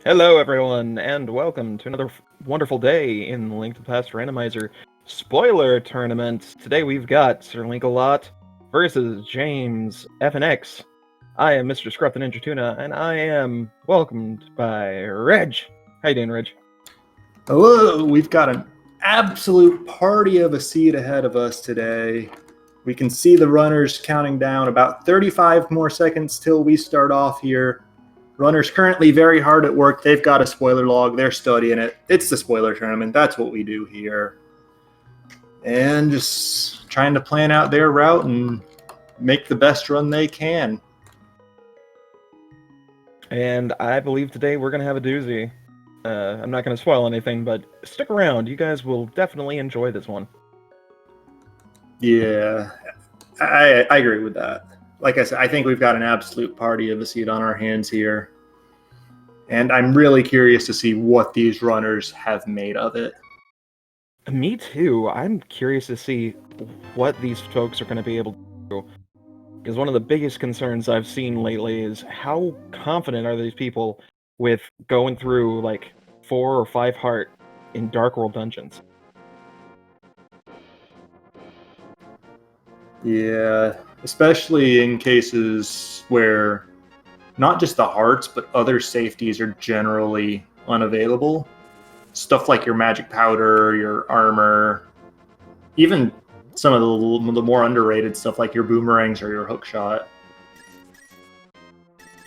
Hello, everyone, and welcome to another wonderful day in the Link to the Past Randomizer spoiler tournament. Today we've got SirLinkalot versus JamesFnX. I am Mr. Scruff the Ninja Tuna, and I am welcomed by Reg. How you doing, Reg? Hello, we've got an absolute party of a seed ahead of us today. We can see the runners counting down about 35 more seconds till we start off here. Runners currently very hard at work. They've got a spoiler log. They're studying it. It's the spoiler tournament. That's what we do here. And just trying to plan out their route and make the best run they can. And I believe today we're going to have a doozy. I'm not going to spoil anything, but stick around. You guys will definitely enjoy this one. Yeah, I agree with that. Like I said, I think we've got an absolute party of a seed on our hands here. And I'm really curious to see what these runners have made of it. Me too. I'm curious to see what these folks are going to be able to do. Because one of the biggest concerns I've seen lately is how confident are these people with going through like 4 or 5 heart in Dark World dungeons. Yeah, especially in cases where not just the hearts, but other safeties are generally unavailable. Stuff like your magic powder, your armor, even some of the more underrated stuff like your boomerangs or your hook shot.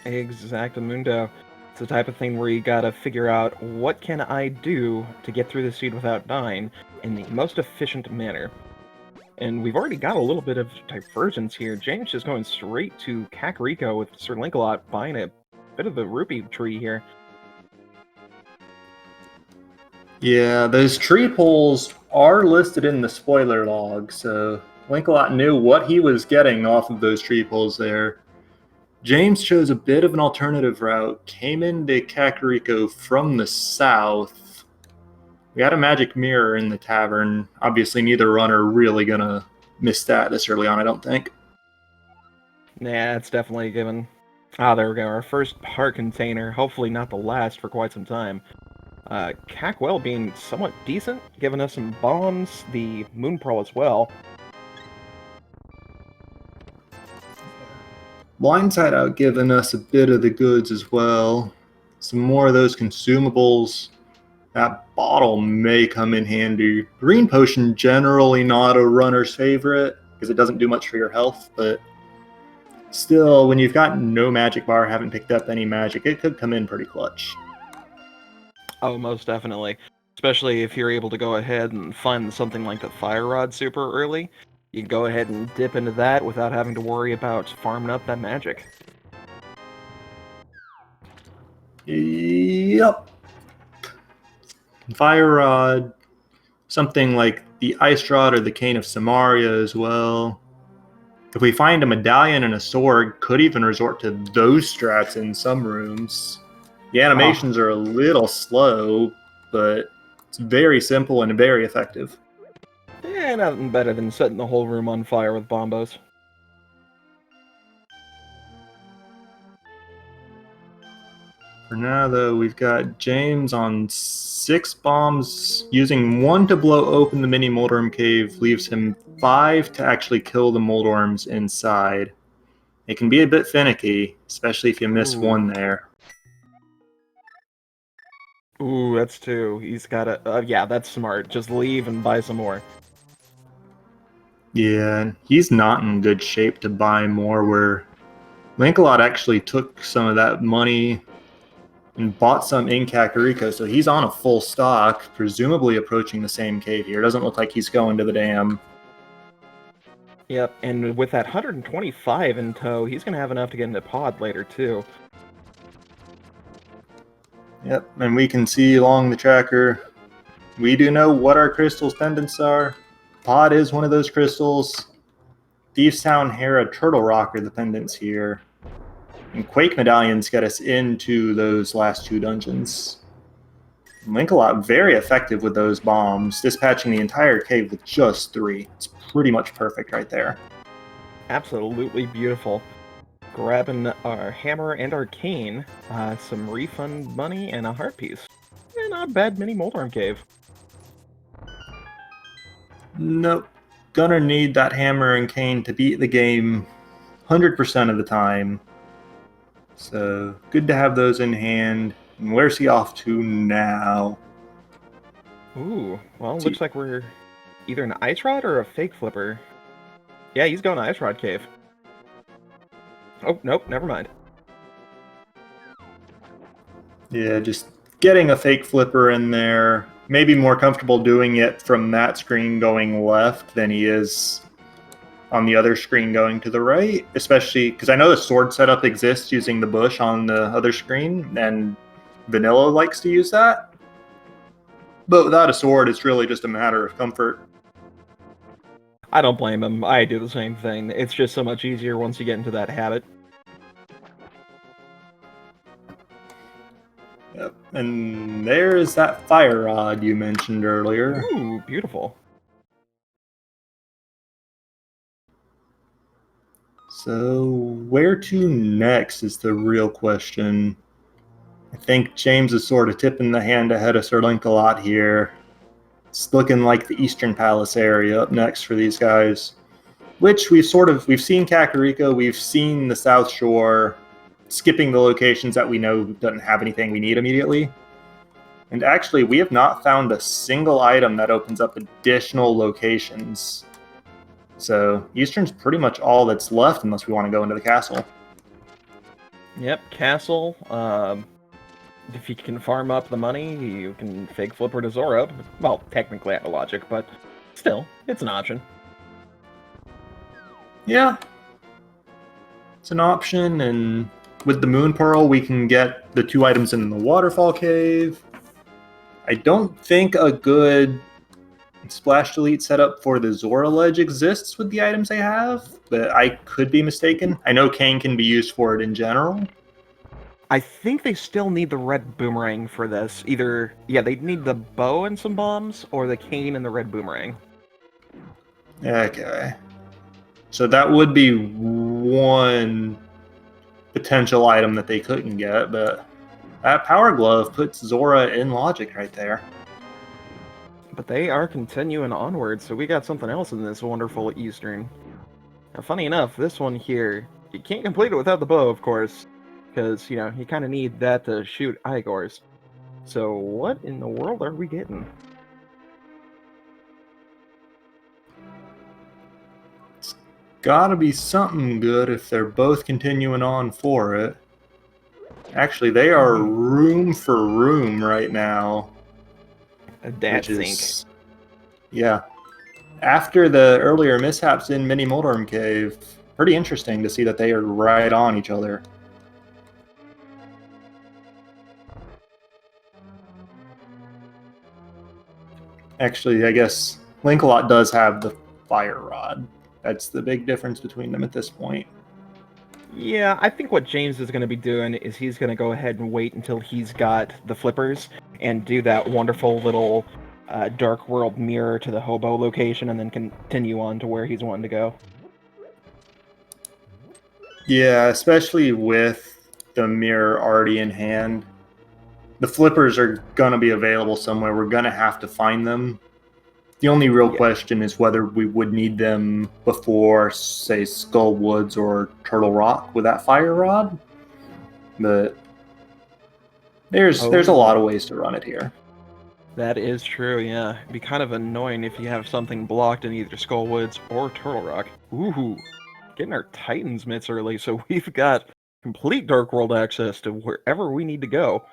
Exactamundo. It's the type of thing where you gotta figure out what can I do to get through the seed without dying in the most efficient manner. And we've already got a little bit of divergence here. James is going straight to Kakariko with SirLinkalot buying a bit of the rupee tree here. Yeah, those tree poles are listed in the spoiler log, so Linkalot knew what he was getting off of those tree poles there. James chose a bit of an alternative route, came into Kakariko from the south. We had a magic mirror in the tavern. Obviously, neither runner really gonna miss that this early on, I don't think. Nah, it's definitely a given. Ah, there we go. Our first heart container. Hopefully not the last for quite some time. Cackwell being somewhat decent, giving us some bombs, the Moon Pearl as well. Blindside out giving us a bit of the goods as well. Some more of those consumables. That bottle may come in handy. Green potion generally not a runner's favorite because it doesn't do much for your health, but still, when you've got no magic bar, haven't picked up any magic, it could come in pretty clutch. Oh, most definitely. Especially if you're able to go ahead and find something like the Fire Rod super early. You can go ahead and dip into that without having to worry about farming up that magic. Yep. Fire Rod, something like the Ice Rod or the Cane of Samaria as well. If we find a medallion and a sword, could even resort to those strats in some rooms. The animations are a little slow, but it's very simple and very effective. Yeah, nothing better than setting the whole room on fire with bombos. For now, though, we've got James on 6 bombs. Using 1 to blow open the mini Moldorm cave leaves him 5 to actually kill the Moldorms inside. It can be a bit finicky, especially if you miss one there. Ooh, that's 2. He's got a... yeah, that's smart. Just leave and buy some more. Yeah, he's not in good shape to buy more, where Linkalot actually took some of that money and bought some in Kakariko, so he's on a full stock, presumably approaching the same cave here. Doesn't look like he's going to the dam. Yep, and with that 125 in tow, he's going to have enough to get into pod later, too. Yep, and we can see along the tracker, we do know what our crystals pendants are. Pod is one of those crystals. Thieves Town, Hera, Turtle Rock are the pendants here. And Quake medallions get us into those last 2 dungeons. Linkalot very effective with those bombs, dispatching the entire cave with just 3. It's pretty much perfect right there. Absolutely beautiful. grabbing our hammer and our cane, some refund money, and a heart piece. Not a bad mini Moldarm cave. Nope. Gonna need that hammer and cane to beat the game 100% of the time. So good to have those in hand. And where's he off to now? Ooh, well, looks like we're either an ice rod or a fake flipper. Yeah, he's going to ice rod cave. Oh, nope, never mind. Yeah, just getting a fake flipper in there. Maybe more comfortable doing it from that screen going left than he is on the other screen going to the right, especially because I know the sword setup exists using the bush on the other screen, and Vanilla likes to use that. But without a sword, it's really just a matter of comfort. I don't blame him. I do the same thing. It's just so much easier once you get into that habit. Yep. And there's that fire rod you mentioned earlier. Ooh, beautiful. So where to next is the real question. I think James is sort of tipping the hand ahead of SirLinkalot here. It's looking like the Eastern Palace area up next for these guys, which we've seen Kakariko, we've seen the South Shore, skipping the locations that we know doesn't have anything we need immediately. And actually, we have not found a single item that opens up additional locations. So Eastern's pretty much all that's left unless we want to go into the castle. Yep, castle. If you can farm up the money, you can fake flipper to Zora. Well, technically out of logic, but still, it's an option. Yeah. It's an option, and with the Moon Pearl, we can get the 2 items in the Waterfall Cave. I don't think a good Splash Delete setup for the Zora Ledge exists with the items they have, but I could be mistaken. I know Kane can be used for it in general. I think they still need the red boomerang for this. Either, yeah, they need the bow and some bombs, or the cane and the red boomerang. Okay. So that would be one potential item that they couldn't get, but that Power Glove puts Zora in logic right there. But they are continuing onward, so we got something else in this wonderful Eastern. Now, funny enough, this one here, you can't complete it without the bow, of course, because, you know, you kind of need that to shoot Igors. So what in the world are we getting? It's gotta be something good if they're both continuing on for it. Actually, they are room for room right now. That sync. Yeah. After the earlier mishaps in Mini Moldarm Cave, pretty interesting to see that they are right on each other. Actually, I guess Linkalot does have the fire rod. That's the big difference between them at this point. Yeah, I think what James is going to be doing is he's going to go ahead and wait until he's got the flippers and do that wonderful little Dark World mirror to the hobo location and then continue on to where he's wanting to go. Yeah, especially with the mirror already in hand. The flippers are going to be available somewhere. We're going to have to find them. The only real question is whether we would need them before, say, Skull Woods or Turtle Rock with that fire rod. But there's a lot of ways to run it here. That is true, yeah. It'd be kind of annoying if you have something blocked in either Skull Woods or Turtle Rock. Ooh, getting our Titan's mitts early, so we've got complete Dark World access to wherever we need to go.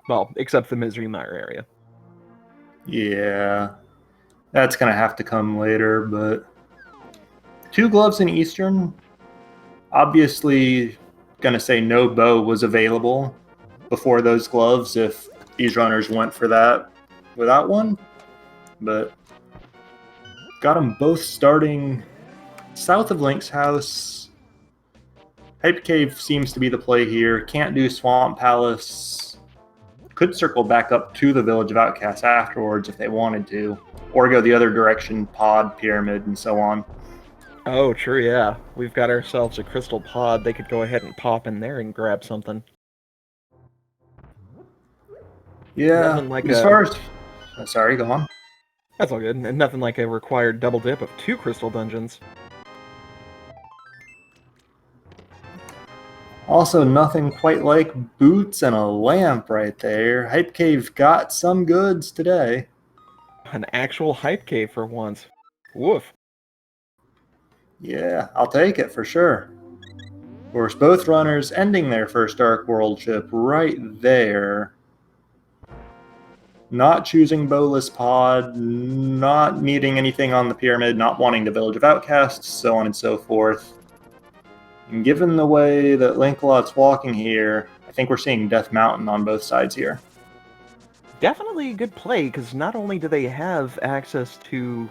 Well, except the Misery Mire area. Yeah, that's going to have to come later, but 2 gloves in Eastern. Obviously, going to say no bow was available before those gloves if these runners went for that without one, but got them both starting south of Link's house. Hype Cave seems to be the play here. Can't do Swamp Palace. Could circle back up to the Village of Outcasts afterwards if they wanted to, or go the other direction, Pod, Pyramid, and so on. Oh, true, yeah. We've got ourselves a crystal pod. They could go ahead and pop in there and grab something. Yeah, Nothing like as a... far as... sorry, go on. That's all good. And nothing like a required double dip of 2 crystal dungeons. Also, nothing quite like boots and a lamp right there. Hype Cave got some goods today. An actual hype cave for once. Woof. Yeah, I'll take it for sure. Of course, both runners ending their first Dark World trip right there. Not choosing Bolus Pod, not needing anything on the pyramid, not wanting the Village of Outcasts, so on and so forth. And given the way that Linkalot's walking here, I think we're seeing Death Mountain on both sides here. Definitely a good play, because not only do they have access to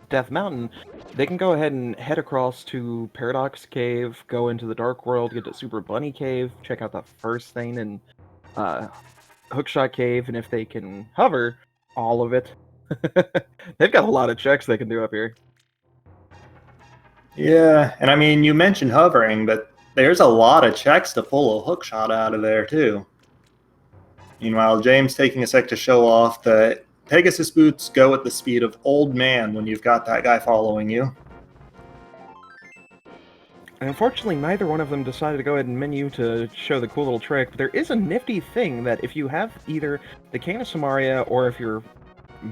Death Mountain, they can go ahead and head across to Paradox Cave, go into the Dark World, get to Super Bunny Cave, check out the first thing in Hookshot Cave, and if they can hover, all of it. They've got a lot of checks they can do up here. Yeah, and I mean, you mentioned hovering, but there's a lot of checks to pull a hookshot out of there, too. Meanwhile, James taking a sec to show off that Pegasus boots go at the speed of old man when you've got that guy following you. And unfortunately, neither one of them decided to go ahead and menu to show the cool little trick, but there is a nifty thing that if you have either the Cane of Samaria or if you're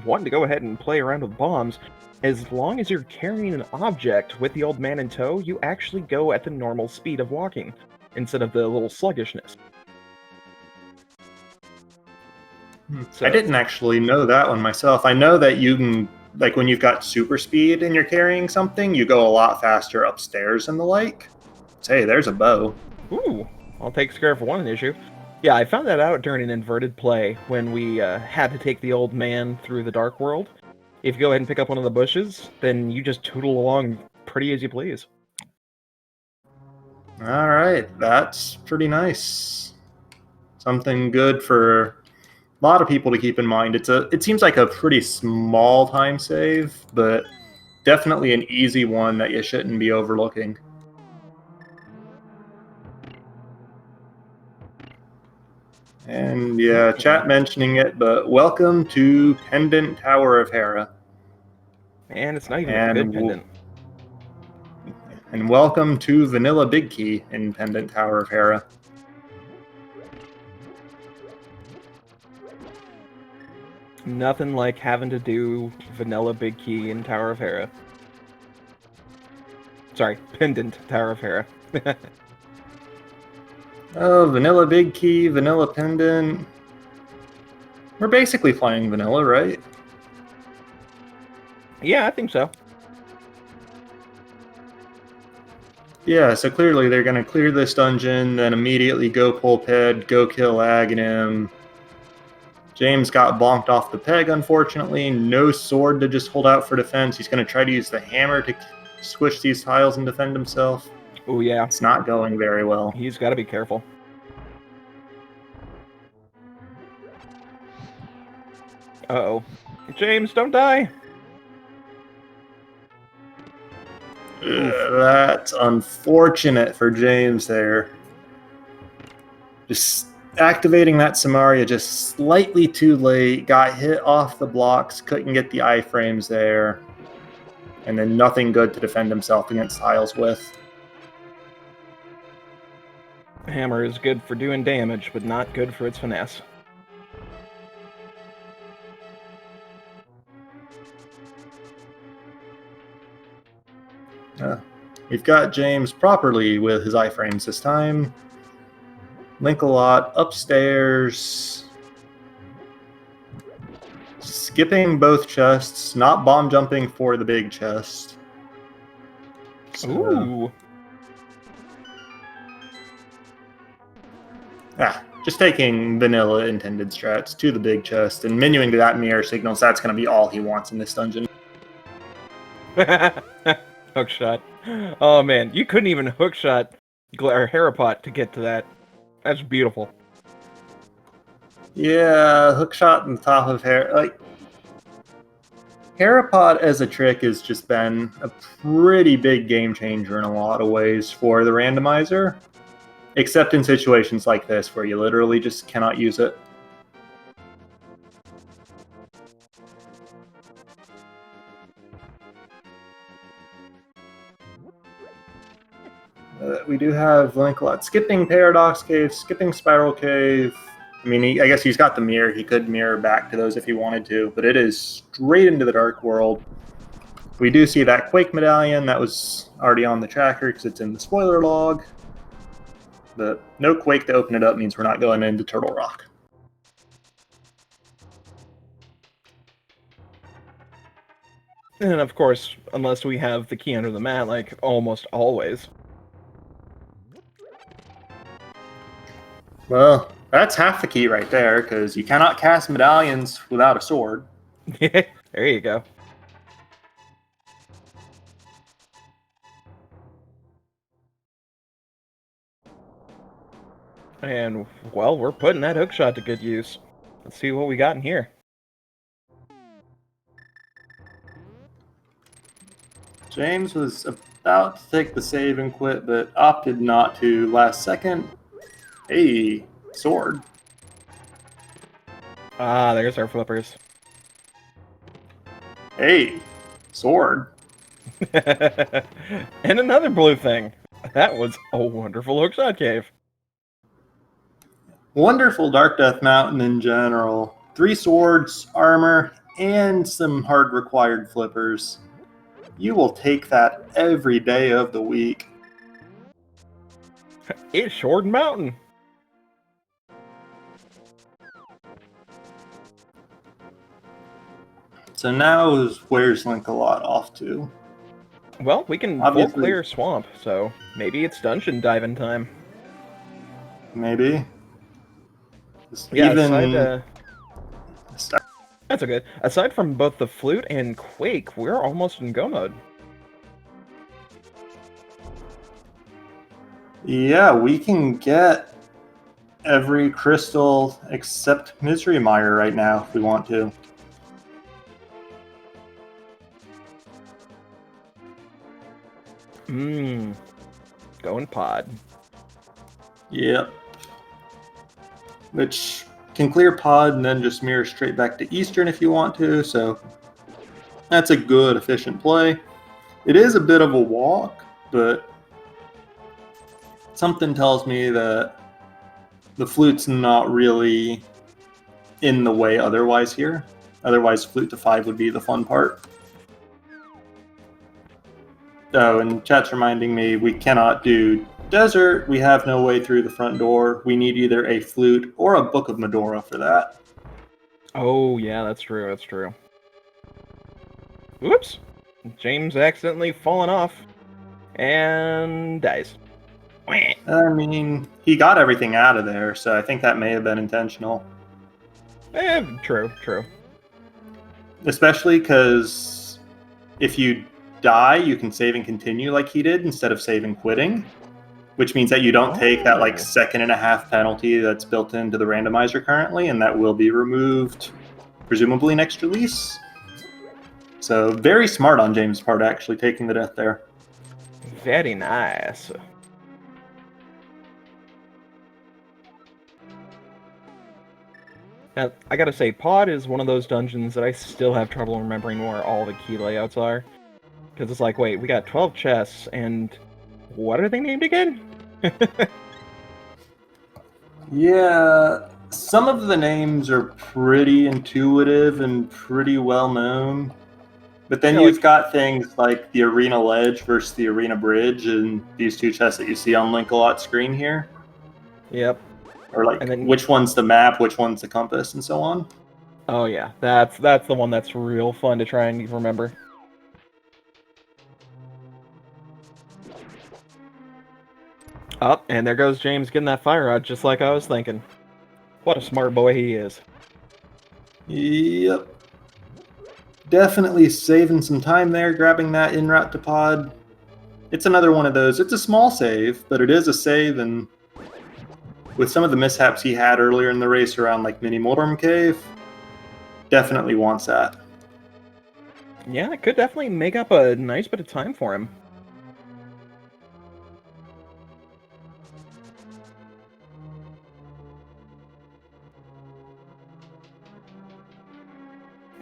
wanting to go ahead and play around with bombs, as long as you're carrying an object with the old man in tow, you actually go at the normal speed of walking, instead of the little sluggishness. So, I didn't actually know that one myself. I know that you can, like when you've got super speed and you're carrying something, you go a lot faster upstairs and the like. So, hey, there's a bow. ooh, I'll take care of one issue. Yeah, I found that out during an inverted play when we had to take the old man through the Dark World. If you go ahead and pick up one of the bushes, then you just tootle along pretty as you please. All right, that's pretty nice. Something good for a lot of people to keep in mind. It seems like a pretty small time save, but definitely an easy one that you shouldn't be overlooking. And yeah, chat mentioning it, but welcome to Pendant Tower of Hera. And it's not even a good pendant. And welcome to Vanilla Big Key in Pendant Tower of Hera. Nothing like having to do Vanilla Big Key in Tower of Hera. Sorry, Pendant Tower of Hera. Oh, Vanilla Big Key, Vanilla Pendant. We're basically playing Vanilla, right? Yeah, I think so. Yeah, so clearly they're going to clear this dungeon, then immediately go pull Ped, go kill Aghanim. James got bonked off the peg, unfortunately. No sword to just hold out for defense. He's going to try to use the hammer to squish these tiles and defend himself. Oh, yeah. It's not going very well. He's got to be careful. Uh-oh. James, don't die! That's unfortunate for James there. Just activating that Samaria just slightly too late. Got hit off the blocks. Couldn't get the iframes there. And then nothing good to defend himself against tiles with. Hammer is good for doing damage, but not good for its finesse. We've got James properly with his iframes this time. Linkalot upstairs. Skipping both chests, not bomb jumping for the big chest. So, Ooh. just taking vanilla intended strats to the big chest and menuing to that mirror signals. That's going to be all he wants in this dungeon. Hookshot. Oh man, you couldn't even hookshot Harapot to get to that. That's beautiful. Yeah, hookshot on the top of hair. Like, Parapod as a trick has just been a pretty big game changer in a lot of ways for the randomizer, except in situations like this where you literally just cannot use it. We do have Linkalot skipping Paradox Cave, skipping Spiral Cave. I mean, I guess he's got the mirror. He could mirror back to those if he wanted to, but it is straight into the Dark World. We do see that Quake medallion. That was already on the tracker because it's in the spoiler log. But no Quake to open it up means we're not going into Turtle Rock. And of course, unless we have the key under the mat, like almost always. Well, that's half the key right there, because you cannot cast medallions without a sword. There you go. And, well, we're putting that hookshot to good use. Let's see what we got in here. James was about to take the save and quit, but opted not to last second. Hey, sword. Ah, there's our flippers. Hey, sword. And another blue thing. That was a wonderful hookshot cave. Wonderful Dark Death Mountain in general. 3 swords, armor, and some hard required flippers. You will take that every day of the week. It's Short Mountain. So now where's Linkalot off to? Well, we can full clear swamp, so maybe it's dungeon diving time. Maybe. Yeah, that's okay. Aside from both the flute and Quake, we're almost in go mode. Yeah, we can get every crystal except Misery Mire right now if we want to. Going pod. Yep. Which can clear pod and then just mirror straight back to Eastern if you want to, so that's a good, efficient play. It is a bit of a walk, but something tells me that the flute's not really in the way otherwise here. Otherwise, flute to 5 would be the fun part. Oh, and chat's reminding me we cannot do desert. We have no way through the front door. We need either a flute or a Book of Medora for that. Oh, yeah, that's true, that's true. Whoops! James accidentally fallen off and dies. I mean, he got everything out of there, so I think that may have been intentional. True, true. Especially because if you die, you can save and continue like he did instead of save and quitting, which means that you don't take that like 1.5-second penalty that's built into the randomizer currently, and that will be removed presumably next release. So very smart on James' part, actually taking the death there. Very nice. Now, I gotta say, Pod is one of those dungeons that I still have trouble remembering where all the key layouts are. Because it's like, wait, we got 12 chests, and what are they named again? Yeah, some of the names are pretty intuitive and pretty well known. But then you've got things like the Arena Ledge versus the Arena Bridge, and these 2 chests that you see on Linkalot's screen here. Yep. Or like, which one's the map, which one's the compass, and so on. Oh yeah, that's the one that's real fun to try and remember. Oh, and there goes James getting that fire rod, just like I was thinking. What a smart boy he is. Yep. Definitely saving some time there, grabbing that en route to pod. It's another one of those. It's a small save, but it is a save, and with some of the mishaps he had earlier in the race around like Mini Moldorm Cave, definitely wants that. Yeah, it could definitely make up a nice bit of time for him.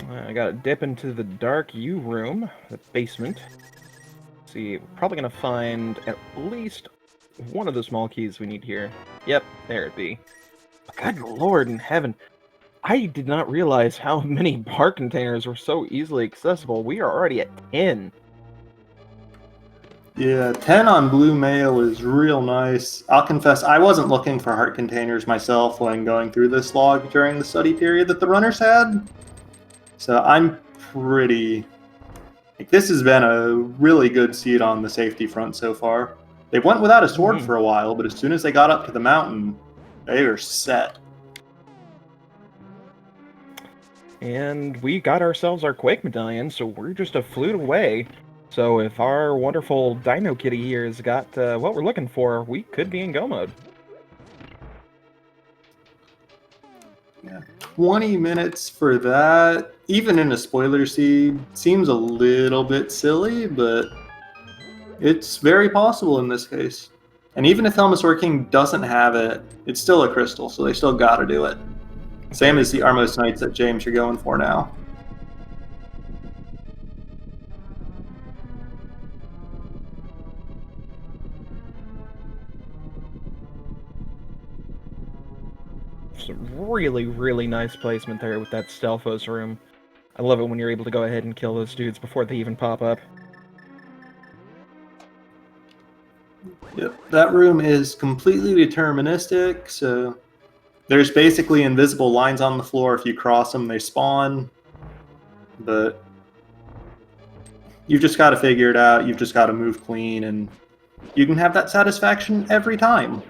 I gotta dip into the dark U room, the basement. See, we're probably gonna find at least one of the small keys we need here. Yep, there it be. Good lord in heaven. I did not realize how many bar containers were so easily accessible. We are already at 10. Yeah, 10 on Blue Mail is real nice. I'll confess, I wasn't looking for heart containers myself when going through this log during the study period that the runners had. So I'm pretty... Like, this has been a really good seed on the safety front so far. They went without a sword for a while, but as soon as they got up to the mountain, they were set. And we got ourselves our Quake Medallion, so we're just a flute away. So if our wonderful Dino Kitty here has got what we're looking for, we could be in go mode. Yeah, 20 minutes for that, even in a spoiler seed, seems a little bit silly, but it's very possible in this case. And even if Helmus Working doesn't have it, it's still a crystal, so they still gotta do it. Same as the Armos Knights that James are going for now. Some really, really nice placement there with that Stelphos room. I love it when you're able to go ahead and kill those dudes before they even pop up. Yep, that room is completely deterministic, so there's basically invisible lines on the floor. If you cross them, they spawn. But you've just got to figure it out. You've just got to move clean, and you can have that satisfaction every time.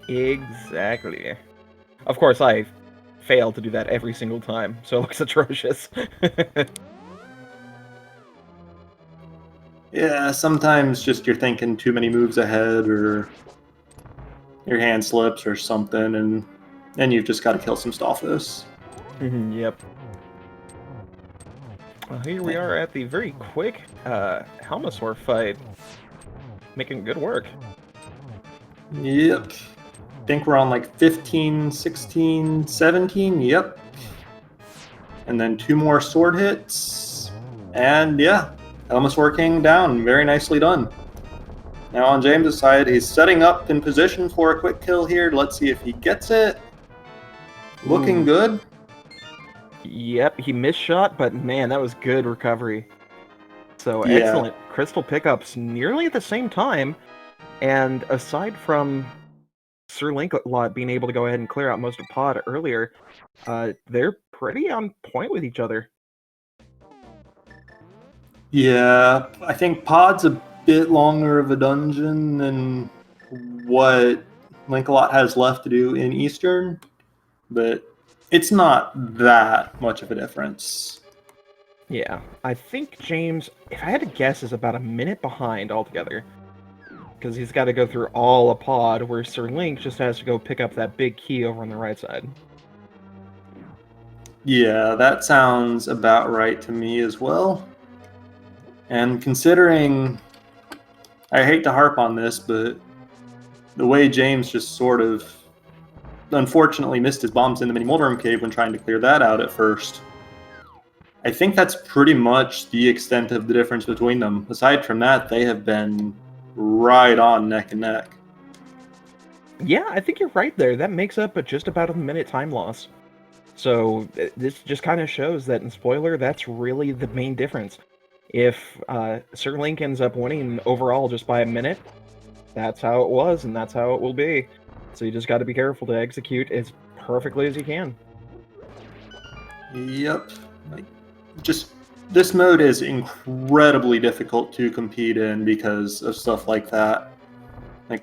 Exactly. Of course, I fail to do that every single time, so it looks atrocious. Yeah, sometimes just you're thinking too many moves ahead, or your hand slips or something, and then you've just got to kill some Stalfos. Yep. Well, here we are at the very quick Helmasaur fight. Making good work. Yep. I think we're on like 15, 16, 17. Yep. And then 2 more sword hits. And yeah, Helmus Working down. Very nicely done. Now on James' side, he's setting up in position for a quick kill here. Let's see if he gets it. Looking good. Yep, he missed shot, but man, that was good recovery. So Yeah. excellent crystal pickups nearly at the same time. And aside from SirLinkalot being able to go ahead and clear out most of Pod earlier, they're pretty on point with each other. Yeah, I think Pod's a bit longer of a dungeon than what Linkalot has left to do in Eastern, but it's not that much of a difference. Yeah, I think James, if I had to guess, is about a minute behind altogether. Because he's got to go through all a pod, where Sir Link just has to go pick up that big key over on the right side. Yeah, that sounds about right to me as well. And considering, I hate to harp on this, but the way James just sort of unfortunately missed his bombs in the mini Moldworm Cave when trying to clear that out at first, I think that's pretty much the extent of the difference between them. Aside from that, they have been right on neck and neck. Yeah, I think you're right there. That makes up just about a minute time loss. So this just kind of shows that in spoiler, that's really the main difference. If Sir Link ends up winning overall just by a minute, that's how it was, and that's how it will be. So you just got to be careful to execute as perfectly as you can. Yep. Just this mode is incredibly difficult to compete in because of stuff like that. Like,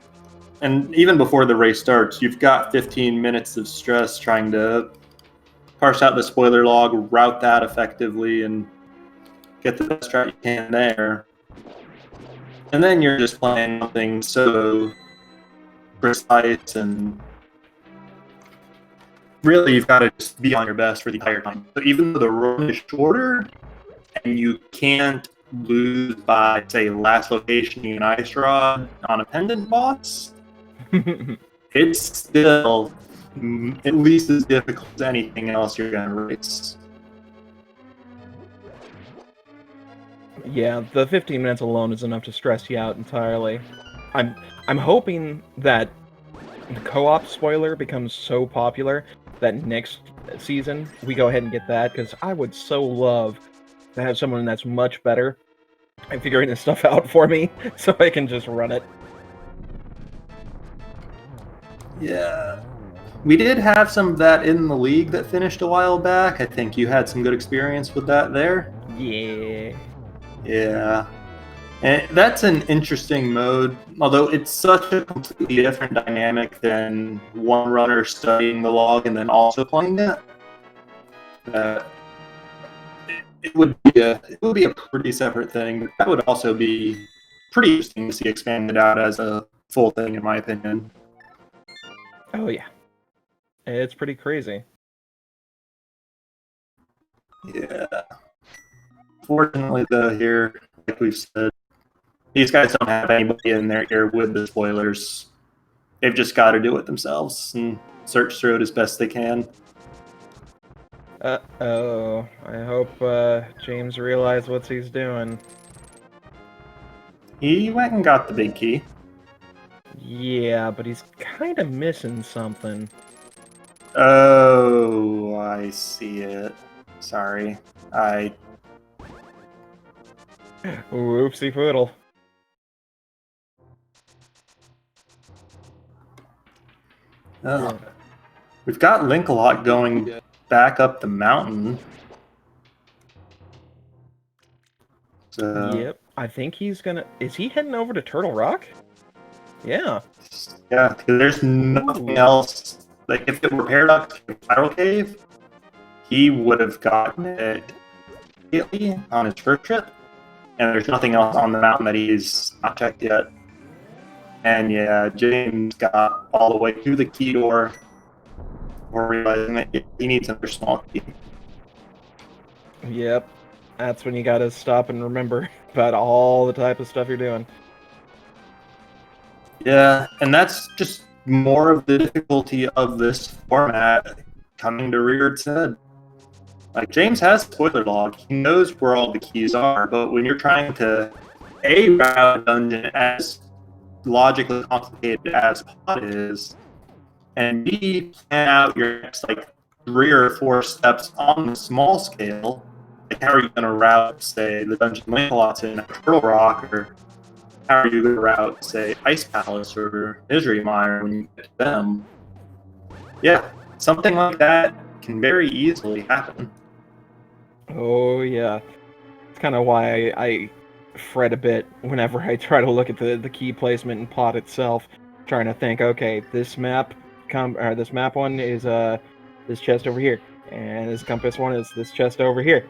and even before the race starts, you've got 15 minutes of stress trying to parse out the spoiler log, route that effectively, and get the best route you can there. And then you're just playing something so precise, and really you've got to just be on your best for the entire time. So even though the run is shorter, and you can't lose by, say, last location in Ice Rod on a pendant boss, it's still at least as difficult as anything else you're going to race. Yeah, the 15 minutes alone is enough to stress you out entirely. I'm hoping that the co-op spoiler becomes so popular that next season we go ahead and get that, because I would so love to have someone that's much better at figuring this stuff out for me, so I can just run it. Yeah. We did have some of that in the league that finished a while back. I think you had some good experience with that there. Yeah. Yeah. And that's an interesting mode, although it's such a completely different dynamic than one runner studying the log and then also playing it. It would be a pretty separate thing, but that would also be pretty interesting to see expanded out as a full thing, in my opinion. Oh yeah. It's pretty crazy. Yeah. Fortunately, though, here, like we've said, these guys don't have anybody in their ear with the spoilers. They've just got to do it themselves and search through it as best they can. Uh-oh. I hope James realized what he's doing. He went and got the big key. Yeah, but he's kind of missing something. Oh, I see it. Sorry. Whoopsie poodle. Oh. We've got Linkalot going back up the mountain. So, Yep. I think he's gonna... Is he heading over to Turtle Rock? Yeah. yeah, because there's nothing else. Like, if it were Paradox Spiral Cave, he would have gotten it immediately on his first trip. And there's nothing else on the mountain that he's not checked yet. And yeah, James got all the way to the key door before realizing that he needs another small key. Yep. That's when you gotta stop and remember about all the type of stuff you're doing. Yeah, and that's just more of the difficulty of this format coming to rear its head. Like, James has spoiler log. He knows where all the keys are, but when you're trying to A, route a dungeon as logically complicated as Pod is, and B, plan out your next, like, 3 or 4 steps on the small scale, like, how are you going to route, say, the Dungeon Linkalots in Turtle Rock, or how are you going to route, say, Ice Palace or Misery Mire when you get to them? Yeah, something like that can very easily happen. Oh, yeah. It's kind of why I fret a bit whenever I try to look at the key placement and Pod itself, trying to think, okay, this map one is this chest over here, and this compass one is this chest over here.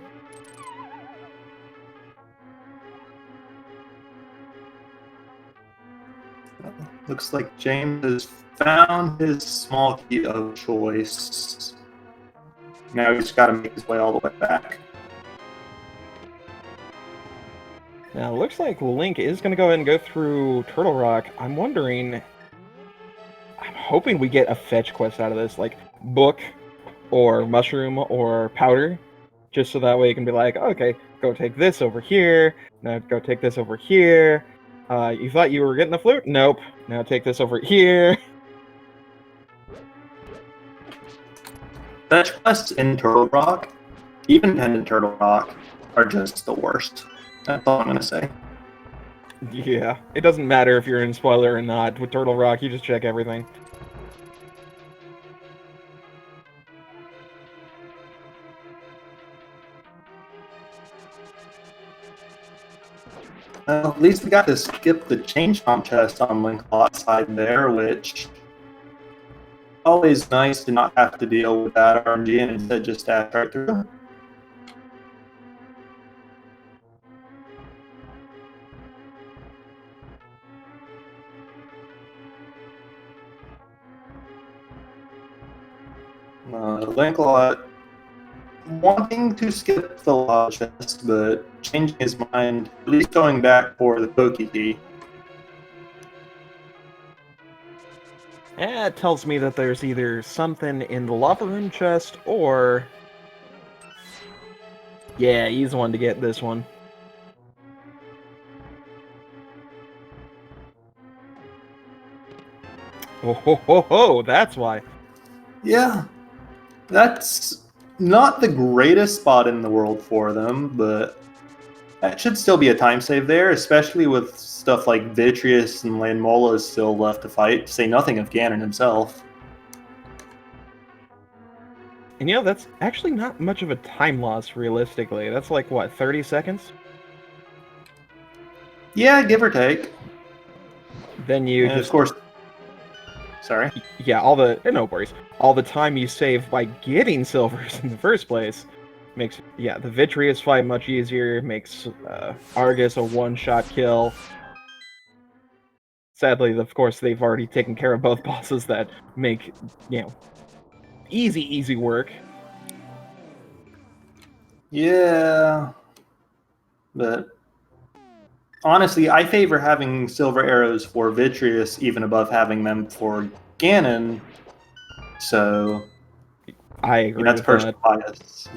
Looks like James has found his small key of choice. Now he's got to make his way all the way back. Now, it looks like Link is going to go ahead and go through Turtle Rock. I'm hoping we get a fetch quest out of this, like book or mushroom or powder, just so that way you can be like, okay, go take this over here, now go take this over here. You thought you were getting the flute? Nope. Now take this over here. Fetch quests in Turtle Rock, even Pendant Turtle Rock, are just the worst. That's all I'm going to say. Yeah, it doesn't matter if you're in spoiler or not. With Turtle Rock, you just check everything. Well, at least we got to skip the change comp chest on Linkalot's side there, which always nice to not have to deal with that RNG and instead just dash right through. Linkalot wanting to skip the law chest, but changing his mind, at least going back for the Poke Key. It tells me that there's either something in the lava room chest or... Yeah, he's the one to get this one. Oh, ho, ho, ho, that's why. Yeah, that's not the greatest spot in the world for them, but that should still be a time save there, especially with stuff like Vitreous and Lanmola is still left to fight, to say nothing of Ganon himself. And that's actually not much of a time loss, realistically. That's like, what, 30 seconds? Yeah, give or take. Then you and just... Of course... Sorry? Yeah, no worries. All the time you save by getting silvers in the first place makes, the Vitreous fight much easier, makes Argus a one-shot kill. Sadly, of course, they've already taken care of both bosses that make, easy work. Yeah. But honestly, I favor having silver arrows for Vitreous even above having them for Ganon. So I agree that's with personal that. bias.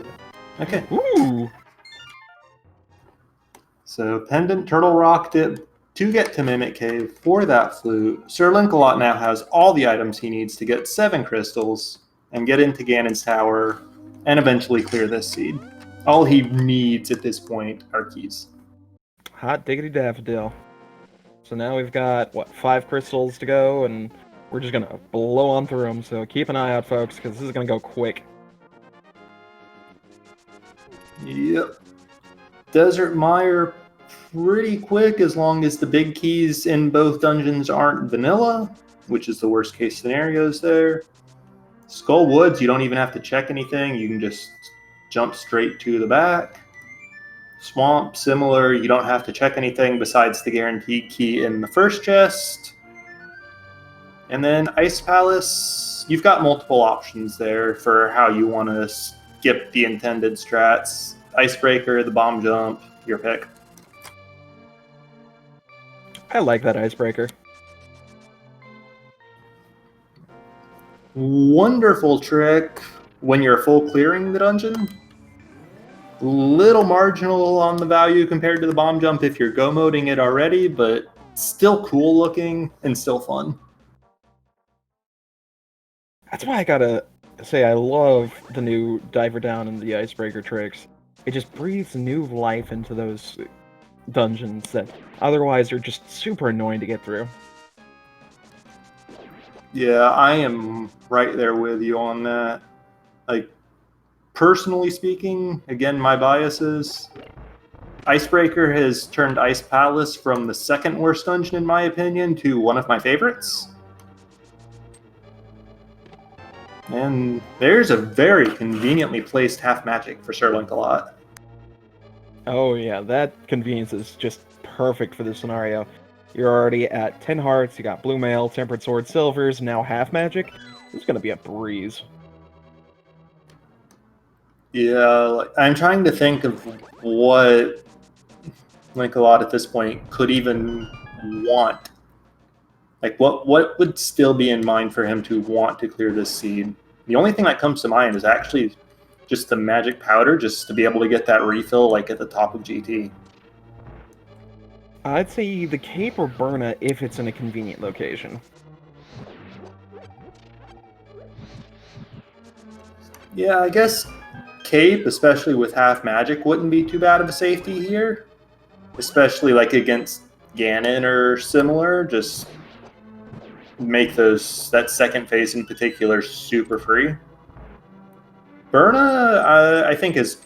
Okay. Ooh! So Pendant Turtle Rock dip to get to Mimic Cave for that flute. SirLinkalot now has all the items he needs to get 7 crystals and get into Ganon's tower and eventually clear this seed. All he needs at this point are keys. Hot diggity daffodil. So now we've got, 5 crystals to go, and we're just gonna blow on through them, so keep an eye out, folks, because this is gonna go quick. Yep. Desert Mire, pretty quick as long as the big keys in both dungeons aren't vanilla, which is the worst case scenarios there. Skull Woods, you don't even have to check anything. You can just jump straight to the back. Swamp, similar. You don't have to check anything besides the guaranteed key in the first chest. And then Ice Palace, you've got multiple options there for how you want to skip the intended strats. Icebreaker, the bomb jump, your pick. I like that icebreaker. Wonderful trick when you're full clearing the dungeon. Little marginal on the value compared to the bomb jump if you're go moding it already, but still cool looking and still fun. That's why I gotta say I love the new Diver Down and the Icebreaker tricks. It just breathes new life into those dungeons that otherwise are just super annoying to get through. Yeah, I am right there with you on that. Like, personally speaking, again, my biases, Icebreaker has turned Ice Palace from the second worst dungeon, in my opinion, to one of my favorites. And there's a very conveniently placed half magic for SirLinkalot. Oh yeah, that convenience is just perfect for this scenario. You're already at 10 hearts, you got blue mail, tempered sword, silvers, now half magic. This is gonna be a breeze. Yeah, I'm trying to think of what Linkalot at this point could even want. Like, what would still be in mind for him to want to clear this seed? The only thing that comes to mind is actually just the magic powder, just to be able to get that refill, like, at the top of GT. I'd say the Cape or Burna if it's in a convenient location. Yeah, I guess Cape, especially with half magic, wouldn't be too bad of a safety here. Especially, like, against Ganon or similar, just make that second phase in particular super free. Burna, I think, is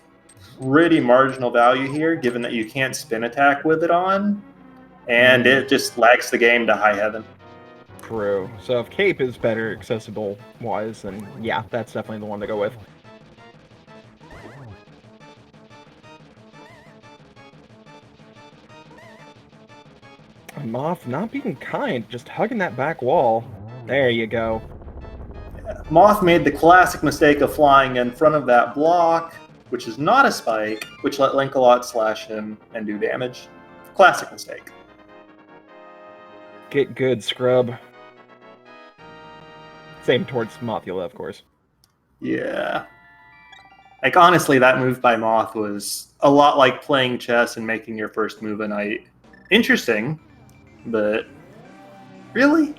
pretty marginal value here, given that you can't spin attack with it on, and it just lags the game to high heaven. True. So if Cape is better accessible-wise, then yeah, that's definitely the one to go with. Moth not being kind, just hugging that back wall. There you go. Moth made the classic mistake of flying in front of that block, which is not a spike, which let Linkalot slash him and do damage. Classic mistake. Get good, scrub. Same towards Mothula, of course. Yeah. Like, honestly, that move by Moth was a lot like playing chess and making your first move a night. Interesting, but really?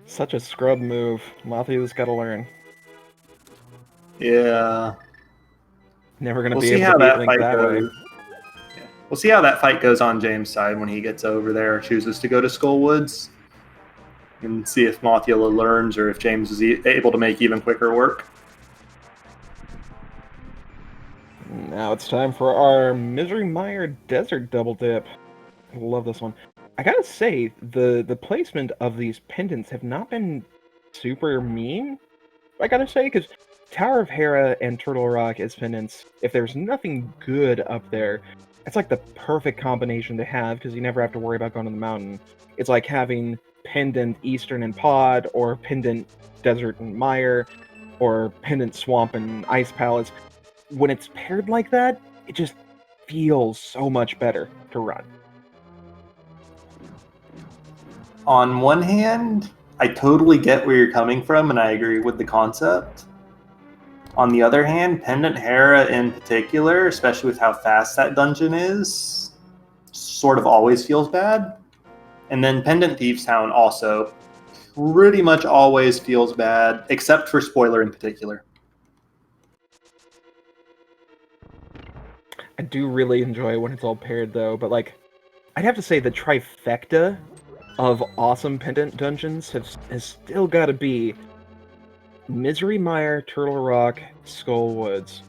Such a scrub move. Mothula's got to learn. Yeah. Never going to We'll be see able how to beat that Link fight that way. goes. Yeah. We'll see how that fight goes on James' side when he gets over there, chooses to go to Skullwoods, and see if Mothula learns or if James is able to make even quicker work. Now it's time for our Misery Mire Desert Double Dip. I love this one. I gotta say, the placement of these pendants have not been super mean, I gotta say, because Tower of Hera and Turtle Rock as pendants, if there's nothing good up there, it's like the perfect combination to have, because you never have to worry about going to the mountain. It's like having pendant Eastern and Pod, or pendant Desert and Mire, or pendant Swamp and Ice Palace. When it's paired like that, it just feels so much better to run. On one hand, I totally get where you're coming from, and I agree with the concept. On the other hand, Pendant Hera in particular, especially with how fast that dungeon is, sort of always feels bad. And then Pendant Thieves Town also pretty much always feels bad, except for Spoiler in particular. I do really enjoy when it's all paired, though, but, like, I'd have to say the trifecta of awesome pendant dungeons has still got to be Misery Mire, Turtle Rock, Skullwoods.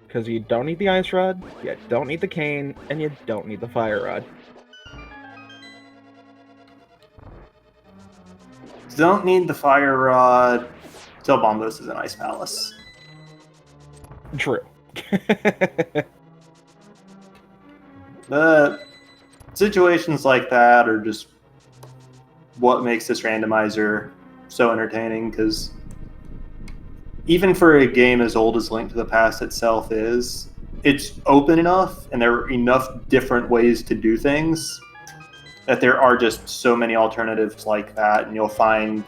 Because you don't need the Ice Rod, you don't need the Cane, and you don't need the Fire Rod. Don't need the Fire Rod till Bombos is an Ice Palace. True. But situations like that are just what makes this randomizer so entertaining, because even for a game as old as Link to the Past itself is, it's open enough and there are enough different ways to do things that there are just so many alternatives like that. And you'll find,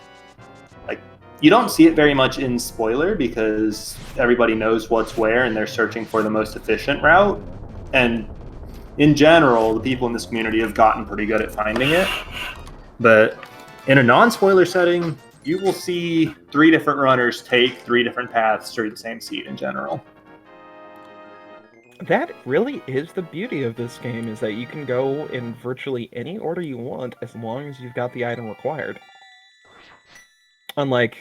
like, you don't see it very much in Spoiler because everybody knows what's where and they're searching for the most efficient route. And in general, the people in this community have gotten pretty good at finding it. But in a non-spoiler setting, you will see 3 different runners take 3 different paths through the same seed in general. That really is the beauty of this game, is that you can go in virtually any order you want as long as you've got the item required. Unlike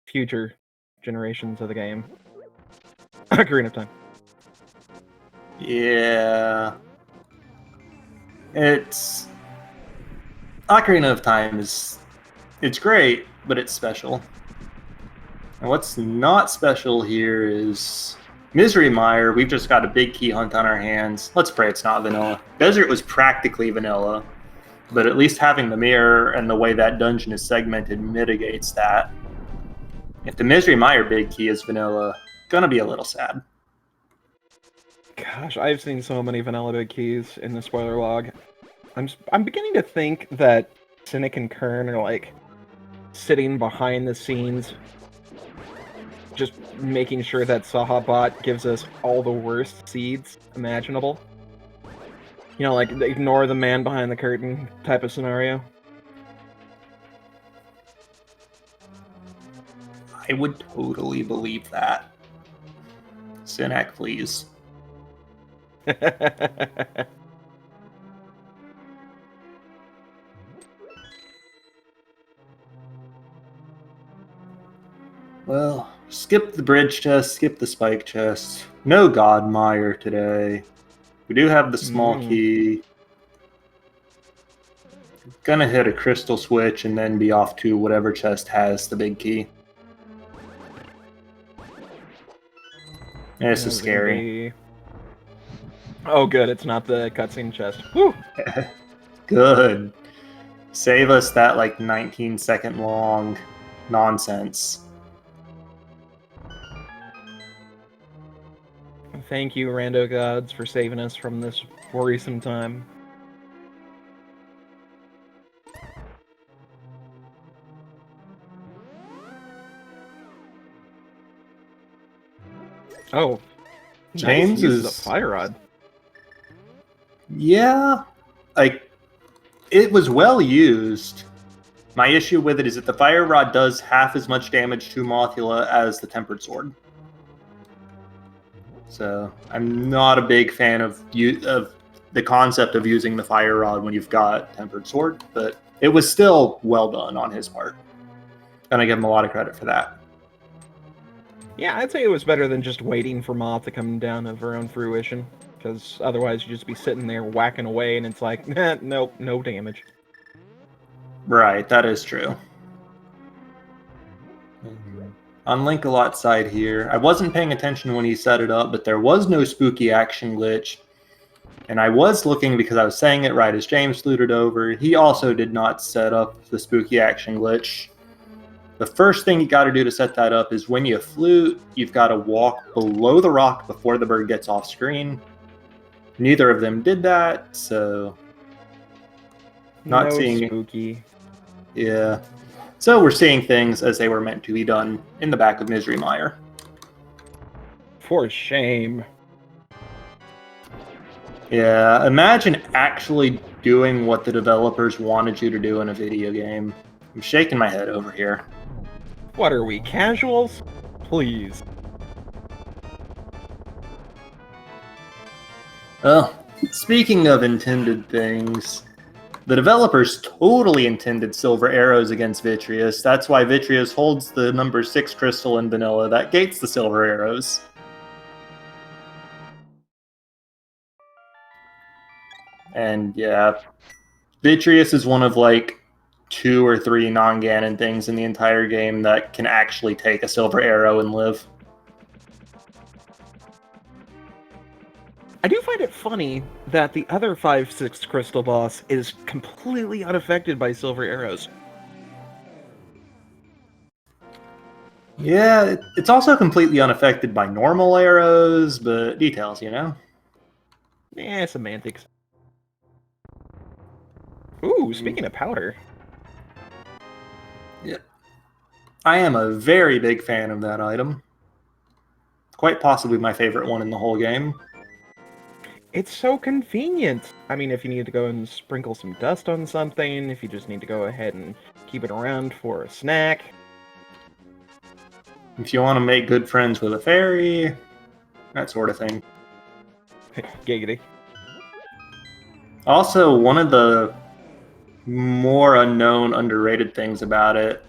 future generations of the game. Ocarina of Time. Yeah. It's... Ocarina of Time is... It's great, but it's special. And what's not special here is Misery Mire. We've just got a big key hunt on our hands. Let's pray it's not vanilla. Desert was practically vanilla, but at least having the mirror and the way that dungeon is segmented mitigates that. If the Misery Mire big key is vanilla, gonna be a little sad. Gosh, I've seen so many vanilla big keys in the spoiler log. I'm beginning to think that Cynic and Kern are, like, sitting behind the scenes, just making sure that Sahabot gives us all the worst seeds imaginable. You know, like, ignore the man behind the curtain type of scenario. I would totally believe that. Synac, please. Well, skip the bridge chest, skip the spike chest. No God Mire today. We do have the small key. Gonna hit a crystal switch and then be off to whatever chest has the big key. This is scary. Oh, good. It's not the cutscene chest. Woo! Good. Save us that, like, 19-second long nonsense. Thank you, Rando Gods, for saving us from this worrisome time. Oh, James nice use of is... the fire rod. Yeah, like, it was well used. My issue with it is that the fire rod does half as much damage to Mothula as the tempered sword. So I'm not a big fan of the concept of using the fire rod when you've got tempered sword, but it was still well done on his part. And I give him a lot of credit for that. Yeah, I'd say it was better than just waiting for Moth to come down of her own fruition, because otherwise you'd just be sitting there whacking away, and it's like, nope, no damage. Right, that is true. On Linkalot's side here, I wasn't paying attention when he set it up, but there was no spooky action glitch. And I was looking because I was saying it right as James fluted over. He also did not set up the spooky action glitch. The first thing you got to do to set that up is when you flute, you've got to walk below the rock before the bird gets off screen. Neither of them did that, so not seeing spooky. Yeah. So we're seeing things as they were meant to be done in the back of Misery Mire. For shame. Yeah, imagine actually doing what the developers wanted you to do in a video game. I'm shaking my head over here. What are we, casuals? Please. Well, speaking of intended things, the developers totally intended silver arrows against Vitreous. That's why Vitreous holds the number 6 crystal in vanilla. That gates the silver arrows. And yeah, Vitreous is one of like 2 or 3 non-Ganon things in the entire game that can actually take a silver arrow and live. I do find it funny that the other 5/6 crystal boss is completely unaffected by silver arrows. Yeah, it's also completely unaffected by normal arrows, but details, you know? Semantics. Ooh, speaking of powder. Yep. I am a very big fan of that item. Quite possibly my favorite one in the whole game. It's so convenient. I mean, if you need to go and sprinkle some dust on something, if you just need to go ahead and keep it around for a snack. If you want to make good friends with a fairy, that sort of thing. Giggity. Also, one of the more unknown, underrated things about it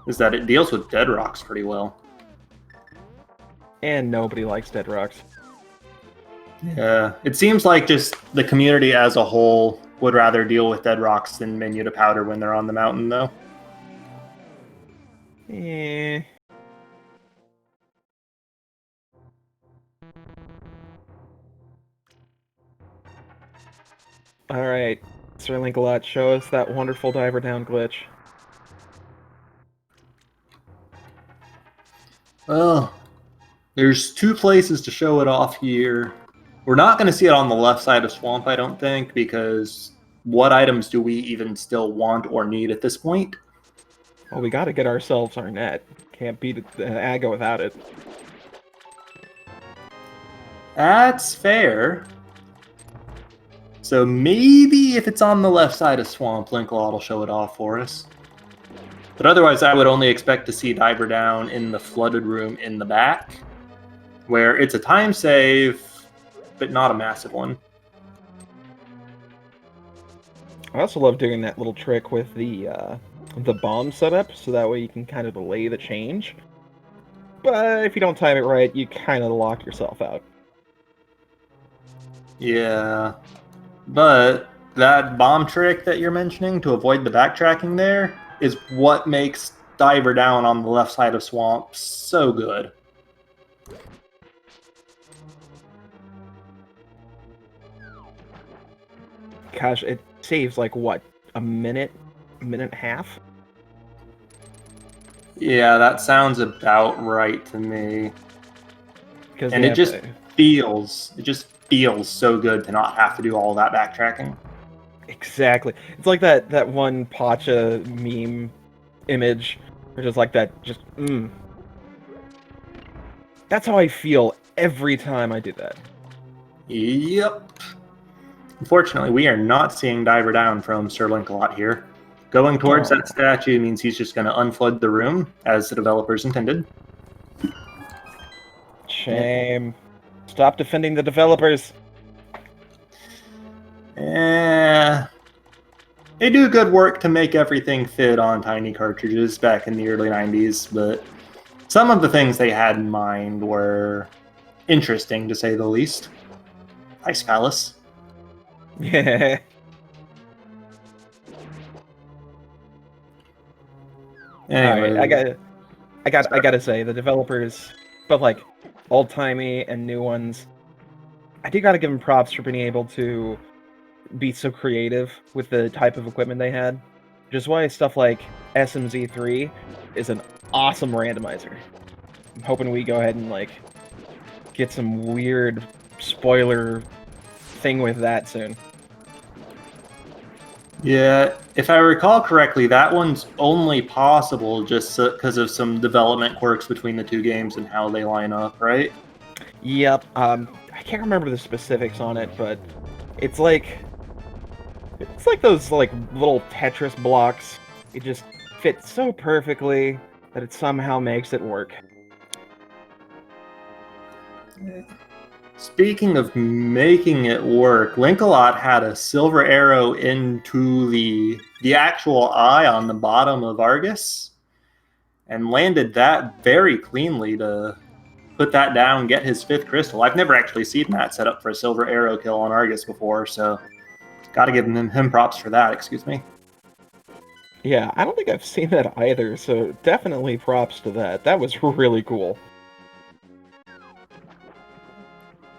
is that it deals with dead rocks pretty well. And nobody likes dead rocks. Yeah, it seems like just the community as a whole would rather deal with dead rocks than menu to powder when they're on the mountain, though. Alright, SirLinkalot, show us that wonderful diver down glitch. Well, there's 2 places to show it off here. We're not going to see it on the left side of Swamp, I don't think, because what items do we even still want or need at this point? Well, we gotta get ourselves our net. Can't beat the Aga without it. That's fair. So maybe if it's on the left side of Swamp, Linkalot will show it off for us. But otherwise, I would only expect to see Diver Down in the flooded room in the back, where it's a time save, but not a massive one. I also love doing that little trick with the bomb setup, so that way you can kind of delay the change. But if you don't time it right, you kind of lock yourself out. Yeah, but that bomb trick that you're mentioning to avoid the backtracking there is what makes Diver Down on the left side of Swamp so good. Gosh, it saves like what, a minute and a half? Yeah, that sounds about right to me. Because And it just just feels so good to not have to do all that backtracking. Exactly. It's like that one Pacha meme image, which is like that. That's how I feel every time I do that. Yep. Unfortunately, we are not seeing Diver Down from SirLinkalot here. Going towards that statue means he's just going to unflood the room, as the developers intended. Shame. Stop defending the developers. They do good work to make everything fit on tiny cartridges back in the early 90s, but some of the things they had in mind were interesting, to say the least. Ice Palace. Yeah. Anyway, Alright, I gotta say, the developers, both like old-timey and new ones, I do gotta give them props for being able to be so creative with the type of equipment they had. Which is why stuff like SMZ3 is an awesome randomizer. I'm hoping we go ahead and like get some weird spoiler thing with that soon. yeah, if I recall correctly, that one's only possible just because of some development quirks between the two games and how they line up, right? Yep. I can't remember the specifics on it, but it's like those like little Tetris blocks. It just fits so perfectly that it somehow makes it work. Speaking of making it work, Linkalot had a silver arrow into the actual eye on the bottom of Argus and landed that very cleanly to put that down, get his 5th crystal. I've never actually seen that set up for a silver arrow kill on Argus before, so gotta give him props for that, excuse me. Yeah, I don't think I've seen that either, so definitely props to that. That was really cool.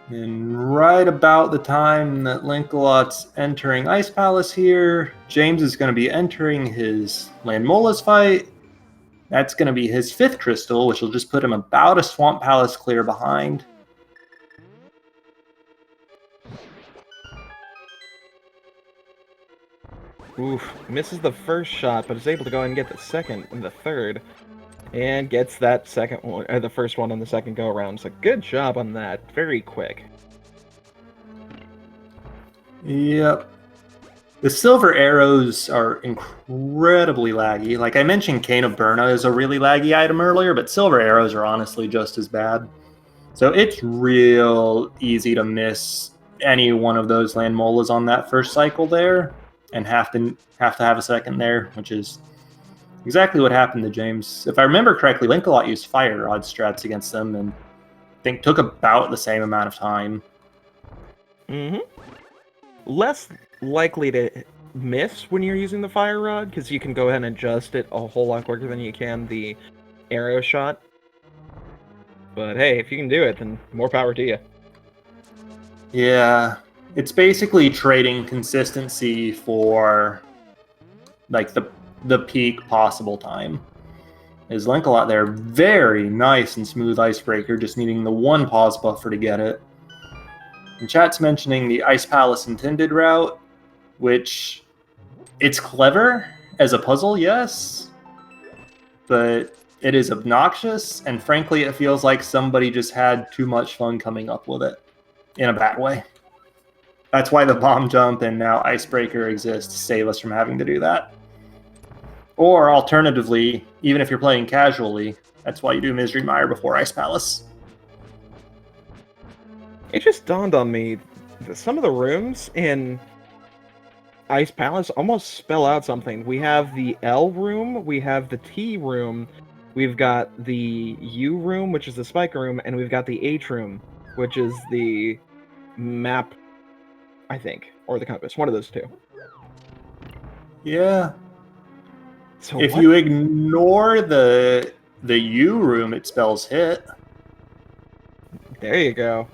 And right about the time that Linkalot's entering Ice Palace here, James is going to be entering his Landmola's fight. That's going to be his 5th crystal, which will just put him about a Swamp Palace clear behind. Oof, misses the first shot, but is able to go ahead and get the second and the third. And gets that second one, the first one on the second go around. So good job on that. Very quick. Yep. The silver arrows are incredibly laggy. Like I mentioned, Cane of Burna is a really laggy item earlier, but silver arrows are honestly just as bad. So it's real easy to miss any one of those Landmolas on that first cycle there, and have to have a second there, which is exactly what happened to James. If I remember correctly, Linkalot used Fire Rod strats against them, and I think took about the same amount of time. Mm-hmm. Less likely to miss when you're using the Fire Rod, because you can go ahead and adjust it a whole lot quicker than you can the arrow shot. But hey, if you can do it, then more power to you. Yeah, it's basically trading consistency for like the peak possible time. Is Linkalot there? Very nice and smooth icebreaker, just needing the one pause buffer to get it. And chat's mentioning the Ice Palace intended route, which it's clever as a puzzle, yes, but it is obnoxious, and frankly, it feels like somebody just had too much fun coming up with it in a bad way. That's why the bomb jump and now icebreaker exist to save us from having to do that. Or alternatively, even if you're playing casually, that's why you do Misery Mire before Ice Palace. It just dawned on me that some of the rooms in Ice Palace almost spell out something. We have the L room, we have the T room, we've got the U room, which is the spike room, and we've got the H room, which is the map, I think, or the compass, one of those two. Yeah. So if you ignore the U room, it spells hit. There you go.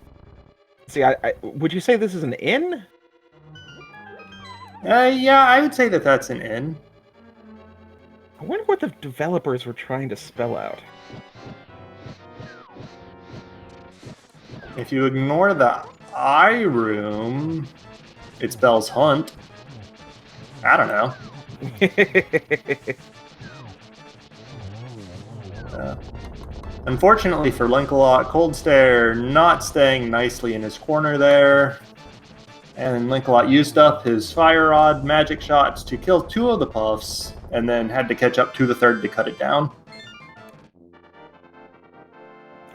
See, I would you say this is an inn? Yeah, I would say that that's an inn. I wonder what the developers were trying to spell out. If you ignore the I room, it spells hunt. I don't know. Unfortunately for Linkalot, Cold Stare not staying nicely in his corner there. And Linkalot used up his Fire Rod magic shots to kill 2 of the puffs, and then had to catch up to the 3rd to cut it down.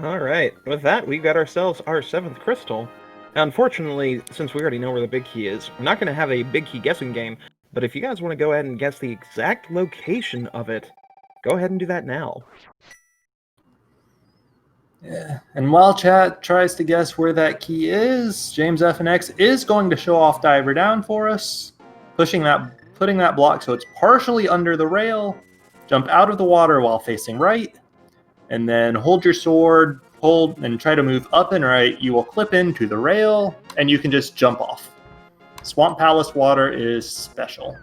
Alright, with that, we got ourselves our 7th crystal. Now, unfortunately, since we already know where the big key is, we're not going to have a big key guessing game, but if you guys want to go ahead and guess the exact location of it, go ahead and do that now. Yeah. And while chat tries to guess where that key is, JamesFnX is going to show off Diver Down for us, putting that block so it's partially under the rail, jump out of the water while facing right, and then hold your sword, hold, and try to move up and right. You will clip into the rail, and you can just jump off. Swamp Palace water is special.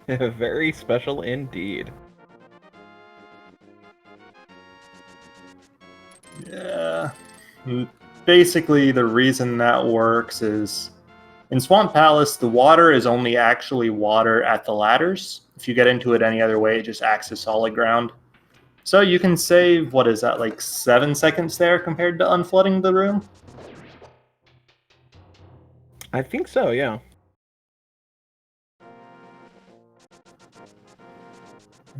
Very special indeed. Yeah. Basically, the reason that works is in Swamp Palace, the water is only actually water at the ladders. If you get into it any other way, it just acts as solid ground. So you can save, what is that, like 7 seconds there compared to unflooding the room? I think so, yeah.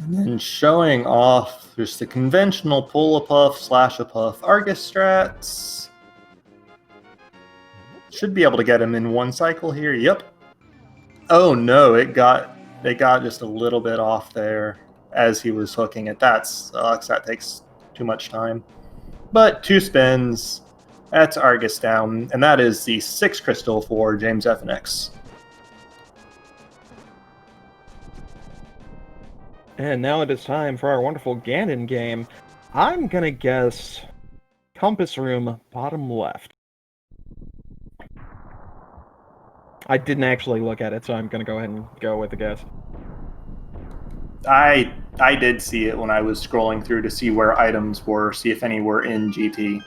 And then showing off just the conventional pull-a-puff, slash-a-puff Argus strats. Should be able to get him in 1 cycle here. Yep. Oh no, it got just a little bit off there as he was hooking it. That sucks. That takes too much time. But 2 spins. That's Argus down, and that is the 6th crystal for JamesFnX. And now it is time for our wonderful Ganon game. I'm gonna guess compass room bottom left. I didn't actually look at it, so I'm gonna go ahead and go with the guess. I did see it when I was scrolling through to see where items were, see if any were in GT.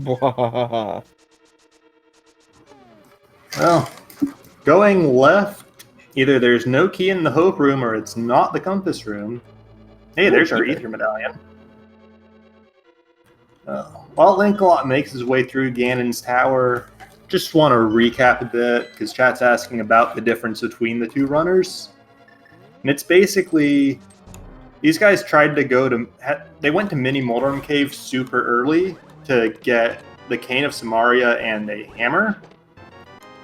Well, going left, either there's no key in the Hope room or it's not the Compass room. Hey, there's our Ether Medallion. While Linkalot makes his way through Ganon's Tower, just want to recap a bit, because chat's asking about the difference between the 2 runners. And it's basically, these guys tried to go to, they went to Mini Moldorm Cave super early to get the Cane of Samaria and a hammer.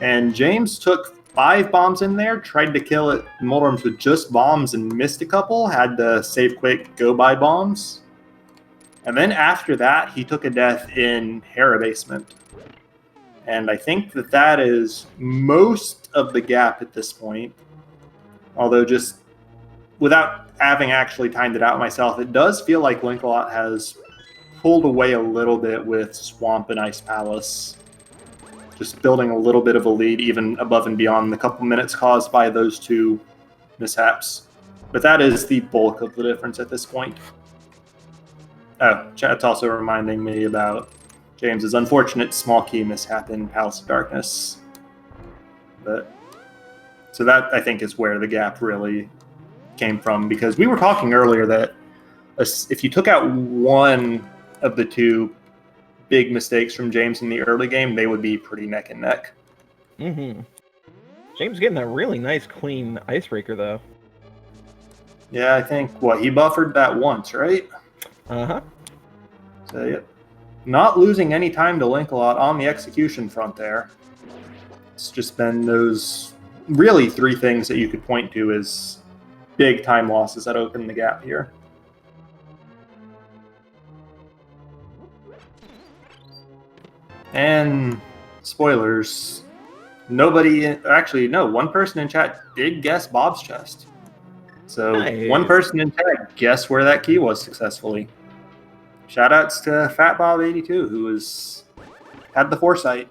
And James took 5 bombs in there, tried to kill it Moldorms with just bombs and missed a couple, had to save quick, go buy bombs. And then after that, he took a death in Hera Basement. And I think that is most of the gap at this point. Although just without having actually timed it out myself, it does feel like Linkalot has pulled away a little bit with Swamp and Ice Palace. Just building a little bit of a lead, even above and beyond the couple minutes caused by those 2 mishaps. But that is the bulk of the difference at this point. Oh, chat's also reminding me about James's unfortunate small key mishap in Palace of Darkness. But so that, I think, is where the gap really came from, because we were talking earlier that if you took out one of the 2 big mistakes from James in the early game, they would be pretty neck and neck. Mm-hmm. James getting that really nice, clean icebreaker, though. Yeah, I think, he buffered that once, right? Uh-huh. So, yep. Not losing any time to Linkalot on the execution front there. It's just been those really 3 things that you could point to as big time losses that open the gap here. And spoilers, actually, no, 1 person in chat did guess Bob's chest. So nice. 1 person in chat guessed where that key was successfully. Shoutouts to FatBob82, who had the foresight.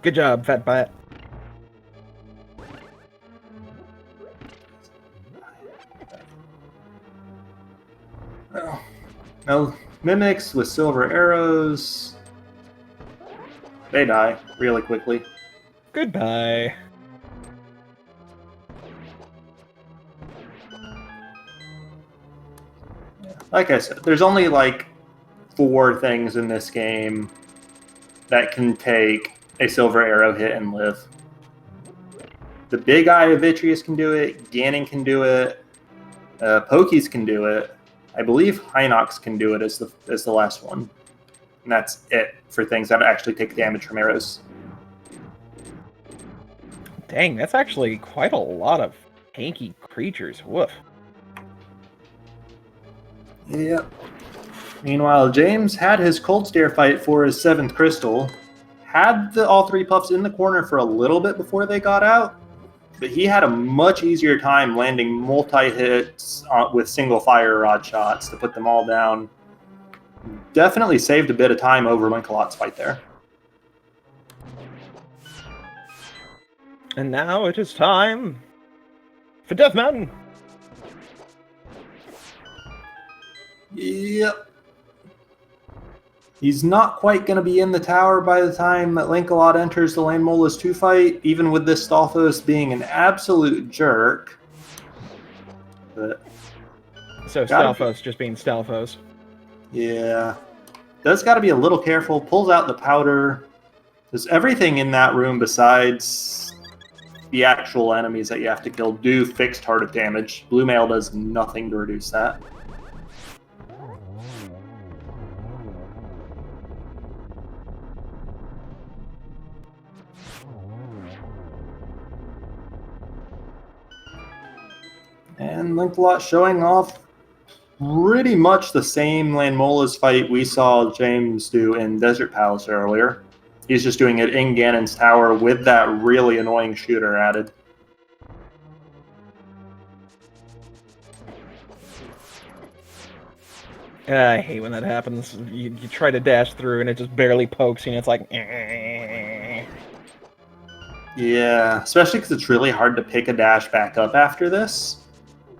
Good job, Fat Bat. Now, mimics with silver arrows, they die really quickly. Goodbye. Like I said, there's only like 4 things in this game that can take a silver arrow hit and live. The Big Eye of Vitreous can do it, Ganon can do it, Pokies can do it. I believe Hinox can do it as the last one. And that's it for things that actually take damage from arrows. Dang, that's actually quite a lot of tanky creatures. Woof. Yep. Meanwhile, James had his Cold Stare fight for his 7th crystal, had all 3 puffs in the corner for a little bit before they got out, but he had a much easier time landing multi-hits with single fire rod shots to put them all down. Definitely saved a bit of time over Linkalot's fight there. And now it is time for Death Mountain. Yep. He's not quite going to be in the tower by the time that Linkalot enters the Landmola's 2 fight, even with this Stalfos being an absolute jerk. But So Stalfos just being Stalfos. yeah. Does got to be a little careful. Pulls out the powder. There's everything in that room besides the actual enemies that you have to kill do fixed heart damage. Blue Mail does nothing to reduce that. And Linkalot showing off pretty much the same Landmola's fight we saw James do in Desert Palace earlier. He's just doing it in Ganon's tower with that really annoying shooter added. I hate when that happens. You try to dash through and it just barely pokes you and it's like... Yeah, especially because it's really hard to pick a dash back up after this.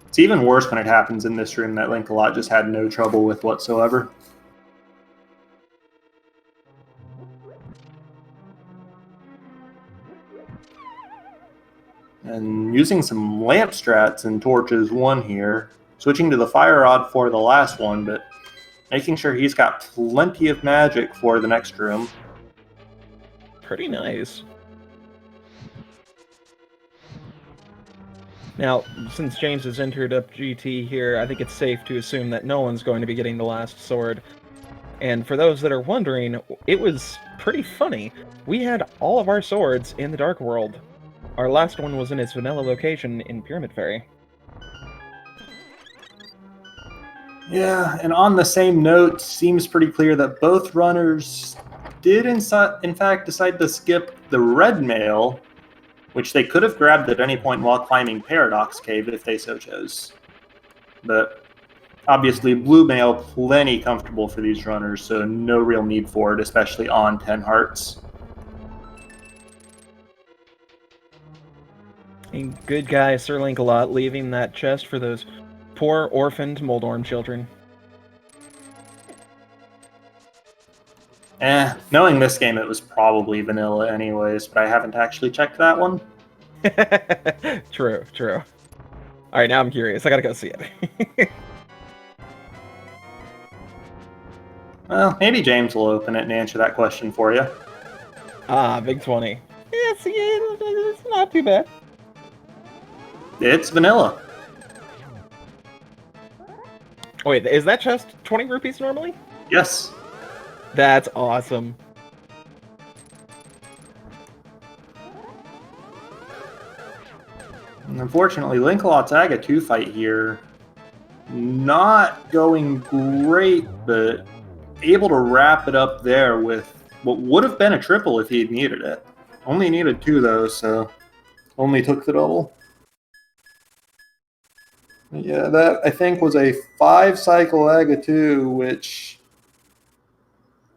It's even worse when it happens in this room that Linkalot just had no trouble with whatsoever. And using some lamp strats and torches 1 here, switching to the fire rod for the last one, but making sure he's got plenty of magic for the next room. Pretty nice. Now, since James has entered up GT here, I think it's safe to assume that no one's going to be getting the last sword. And for those that are wondering, it was pretty funny. We had all of our swords in the Dark World. Our last one was in its vanilla location in Pyramid Fairy. Yeah, and on the same note, seems pretty clear that both runners did in fact decide to skip the red mail, which they could have grabbed at any point while climbing Paradox Cave if they so chose. But obviously blue mail plenty comfortable for these runners, so no real need for it, especially on 10 hearts. A good guy, SirLinkalot, leaving that chest for those poor orphaned Moldorm children. Knowing this game, it was probably vanilla anyways, but I haven't actually checked that one. True. Alright, now I'm curious. I gotta go see it. Well, maybe James will open it and answer that question for you. Ah, Big 20. Yeah, see, it's not too bad. It's vanilla. Wait, is that chest 20 rupees normally? Yes. That's awesome. And unfortunately, Linkalot's Aga 2 fight here, not going great, but able to wrap it up there with what would have been a triple if he had needed it. Only needed 2 though, so only took the double. Yeah, that I think was a 5-cycle Aga 2, which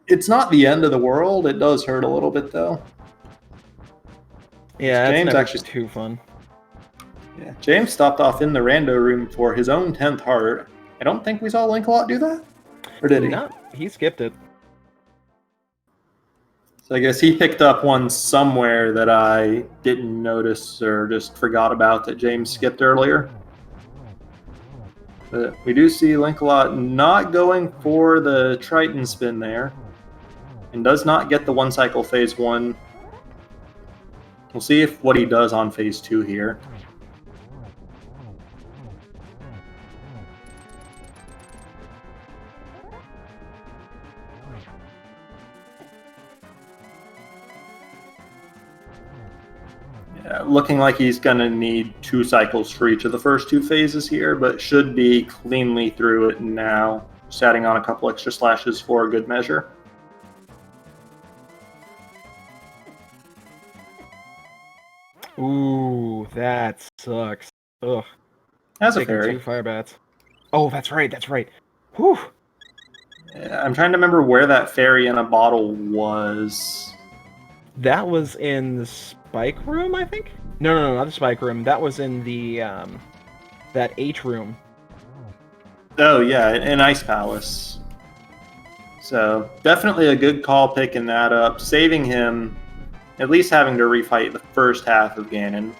it's not the end of the world. It does hurt a little bit though. Yeah, James never actually too fun. Yeah, James stopped off in the rando room for his own 10th heart. I don't think we saw Linkalot do that. Or did he? No, he skipped it. So I guess he picked up one somewhere that I didn't notice or just forgot about that James skipped earlier. But we do see Linkalot not going for the Triton spin there, and does not get the one cycle phase 1. We'll see what he does on phase 2 here. Looking like he's going to need 2 cycles for each of the first 2 phases here, but should be cleanly through it now. Just adding on a couple extra slashes for a good measure. Ooh, that sucks. Ugh. As a Taking fairy. 2 fire bats. Oh, that's right, that's right. Whew. I'm trying to remember where that fairy in a bottle was. That was in the spike room, I think? No, not the spike room. That was in the, that H room. Oh, yeah, in Ice Palace. So, definitely a good call picking that up, saving him at least having to refight the first half of Ganon.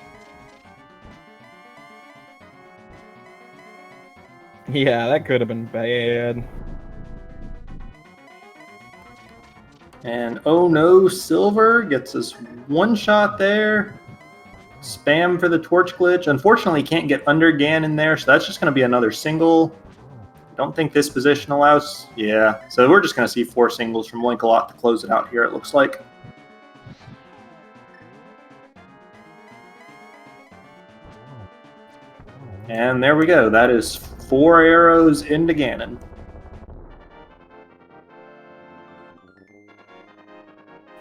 Yeah, that could have been bad. And oh no, Silver gets us one shot there. Spam for the torch glitch. Unfortunately, can't get under Ganon there, so that's just going to be another single. Don't think this position allows... Yeah, so we're just going to see 4 singles from Linkalot to close it out here, it looks like. And there we go. That is 4 arrows into Ganon.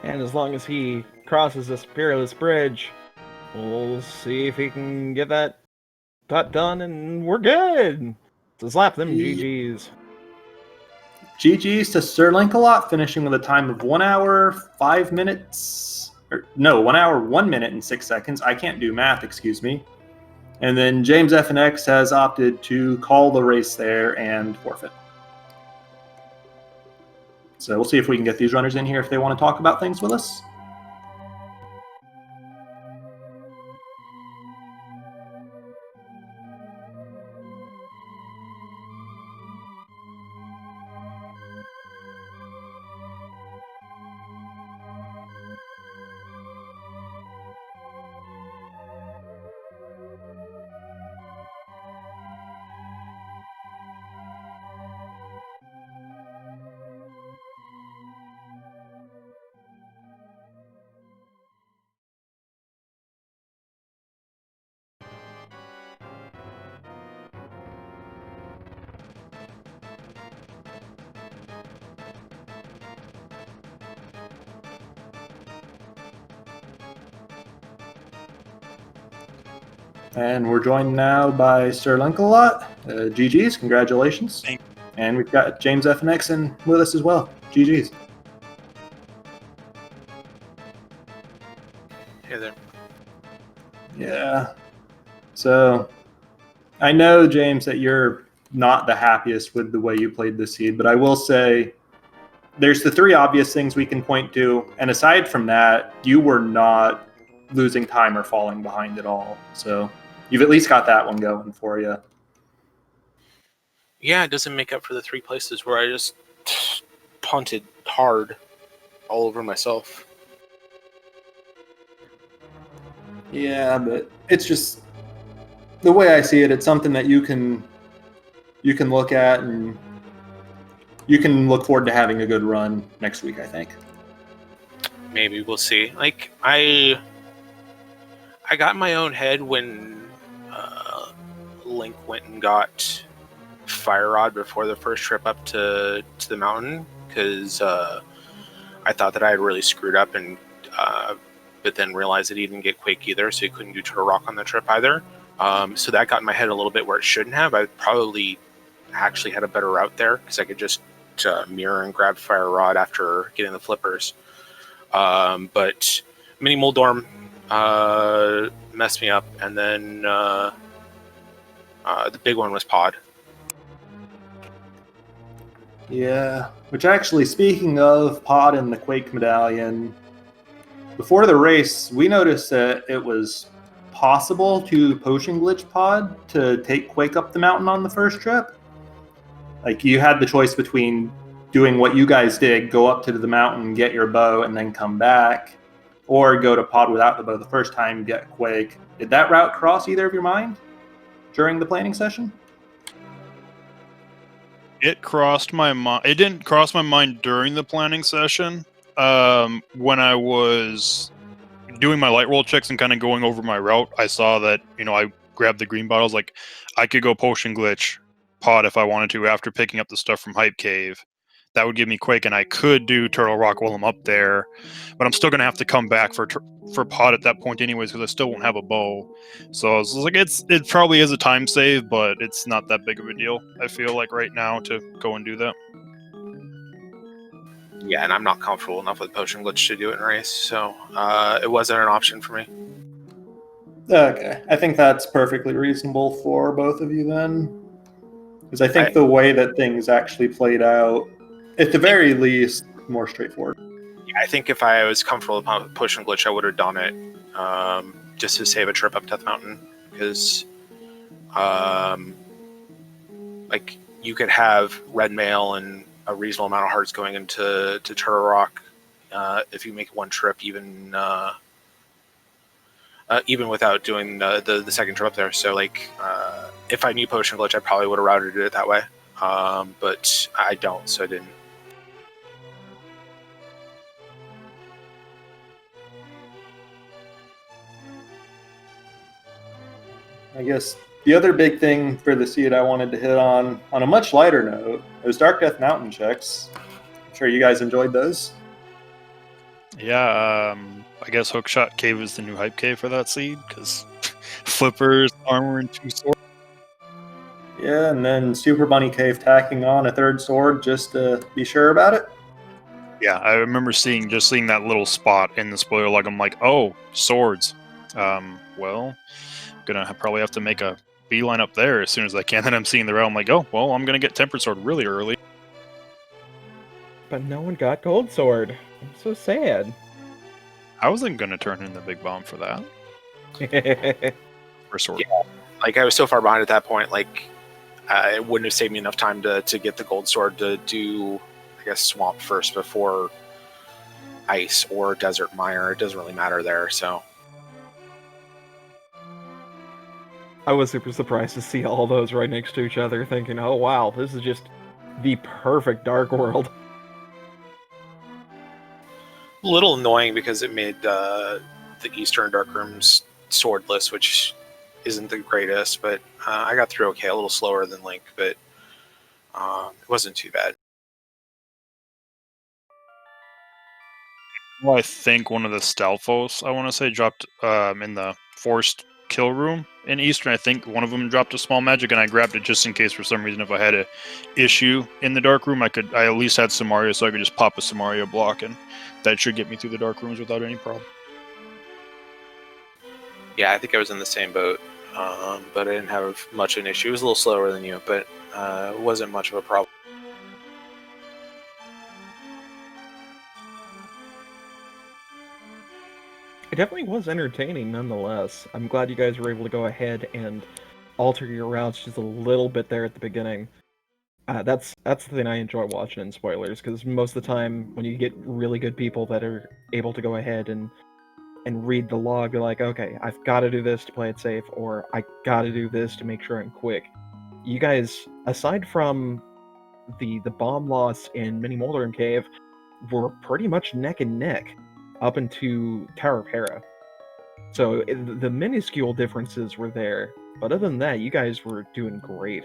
And as long as he crosses this peerless bridge, we'll see if he can get that done, and we're good! So slap them GGs. GG's to SirLinkalot, finishing with a time of 1 hour, 5 minutes... no, 1 hour, 1 minute, and 6 seconds. I can't do math, excuse me. And then JamesFnX has opted to call the race there and forfeit. So we'll see if we can get these runners in here if they want to talk about things with us. And we're joined now by SirLinkalot. GG's, congratulations. Thanks. And we've got JamesFnX in with us as well. GG's. Hey there. Yeah. So I know, James, that you're not the happiest with the way you played this seed, but I will say there's the 3 obvious things we can point to. And aside from that, you were not losing time or falling behind at all. So you've at least got that one going for you. Yeah, it doesn't make up for the 3 places where I just punted hard all over myself. Yeah, but it's just the way I see it. It's something that you can look at, and you can look forward to having a good run next week, I think. Maybe we'll see. Like I got in my own head when Link went and got Fire Rod before the first trip up to the mountain, because I thought that I had really screwed up, and but then realized that he didn't get Quake either, so he couldn't do Turtle Rock on the trip either. So that got in my head a little bit where it shouldn't have. I probably actually had a better route there, because I could just mirror and grab Fire Rod after getting the flippers. But Mini Moldorm messed me up, and then the big one was Pod. Yeah, which actually, speaking of Pod and the Quake Medallion, before the race, we noticed that it was possible to potion glitch Pod to take Quake up the mountain on the first trip. Like, you had the choice between doing what you guys did, go up to the mountain, get your bow, and then come back, or go to Pod without the bow the first time, get Quake. Did that route cross either of your mind during the planning session? It crossed my mind. It didn't cross my mind during the planning session. When I was doing my light roll checks and kind of going over my route, I saw that, I grabbed the green bottles. Like, I could go potion glitch Pod if I wanted to after picking up the stuff from Hype Cave. That would give me Quake, and I could do Turtle Rock while I'm up there. But I'm still going to have to come back for Pod at that point anyways, because I still won't have a bow. So I was like, it probably is a time save, but it's not that big of a deal, I feel like, right now to go and do that. Yeah, and I'm not comfortable enough with potion glitch to do it in race, so it wasn't an option for me. Okay, I think that's perfectly reasonable for both of you then. Because I think the way that things actually played out, at the very least, more straightforward. Yeah, I think if I was comfortable with potion glitch, I would have done it just to save a trip up Death Mountain. Because, like, you could have red mail and a reasonable amount of hearts going into Turtle Rock if you make one trip, even without doing the second trip up there. So, like, if I knew potion glitch, I probably would have routed it that way. But I don't, so I didn't. I guess the other big thing for the seed I wanted to hit on a much lighter note, those Dark Death Mountain checks. I'm sure you guys enjoyed those. Yeah, I guess Hookshot Cave is the new Hype Cave for that seed, because Flippers, Armor, and 2 swords. Yeah, and then Super Bunny Cave tacking on a third sword just to be sure about it. Yeah, I remember seeing that little spot in the spoiler log. I'm like, oh, swords. Well, gonna probably have to make a beeline up there as soon as I can. Then I'm seeing the route. I'm like, oh, well, I'm gonna get Tempered Sword really early. But no one got Gold Sword. I'm so sad. I wasn't gonna turn in the big bomb for that. For sword. Yeah, like I was so far behind at that point. Like it wouldn't have saved me enough time to get the Gold Sword to do, I guess, Swamp first before Ice or Desert Mire. It doesn't really matter there. So I was super surprised to see all those right next to each other, thinking, oh wow, this is just the perfect Dark World. a little annoying because it made the Eastern Dark Rooms swordless, which isn't the greatest, but I got through okay, a little slower than Link, but it wasn't too bad. Well, I think one of the Stalfos, I want to say, dropped in the forced kill room in Eastern. I think one of them dropped a small magic, and I grabbed it just in case for some reason if I had a issue in the dark room, I at least had Samaria, so I could just pop a Samaria block, and that should get me through the dark rooms without any problem. Yeah, I think I was in the same boat, but I didn't have much of an issue. It was a little slower than you, but it wasn't much of a problem. It definitely was entertaining nonetheless. I'm glad you guys were able to go ahead and alter your routes just a little bit there at the beginning. That's the thing I enjoy watching in spoilers, because most of the time when you get really good people that are able to go ahead and read the log, you're like, okay, I've got to do this to play it safe, or I got to do this to make sure I'm quick. You guys, aside from the bomb loss in Mini Moldrum Cave, were pretty much neck and neck up into Tower of Hera. So the minuscule differences were there, but other than that, you guys were doing great.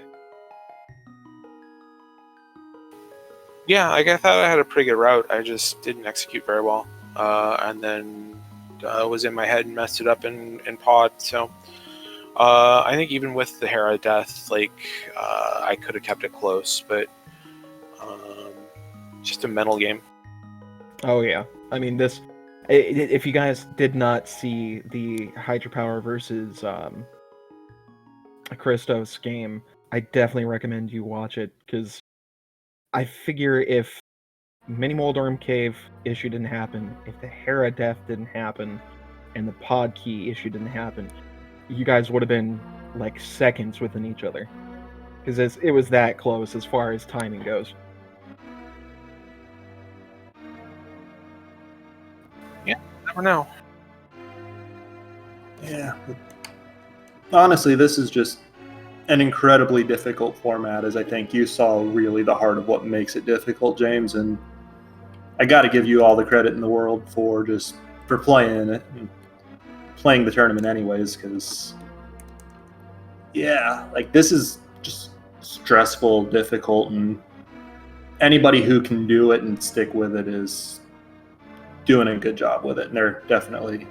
Yeah, I thought I had a pretty good route. I just didn't execute very well, and then was in my head and messed it up in pod. So I think even with the Hera death, like I could have kept it close, but just a mental game. Oh yeah, I mean this. If you guys did not see the Hydropower versus Christos game, I definitely recommend you watch it, because I figure if Mini Moldorm Cave issue didn't happen, if the Hera death didn't happen, and the pod key issue didn't happen, you guys would have been like seconds within each other. Because it was that close as far as timing goes. Never know. Yeah. Honestly, this is just an incredibly difficult format, as I think you saw really the heart of what makes it difficult, James. And I got to give you all the credit in the world for playing it and playing the tournament anyways, because yeah, like this is just stressful, difficult, and anybody who can do it and stick with it is doing a good job with it, and they're definitely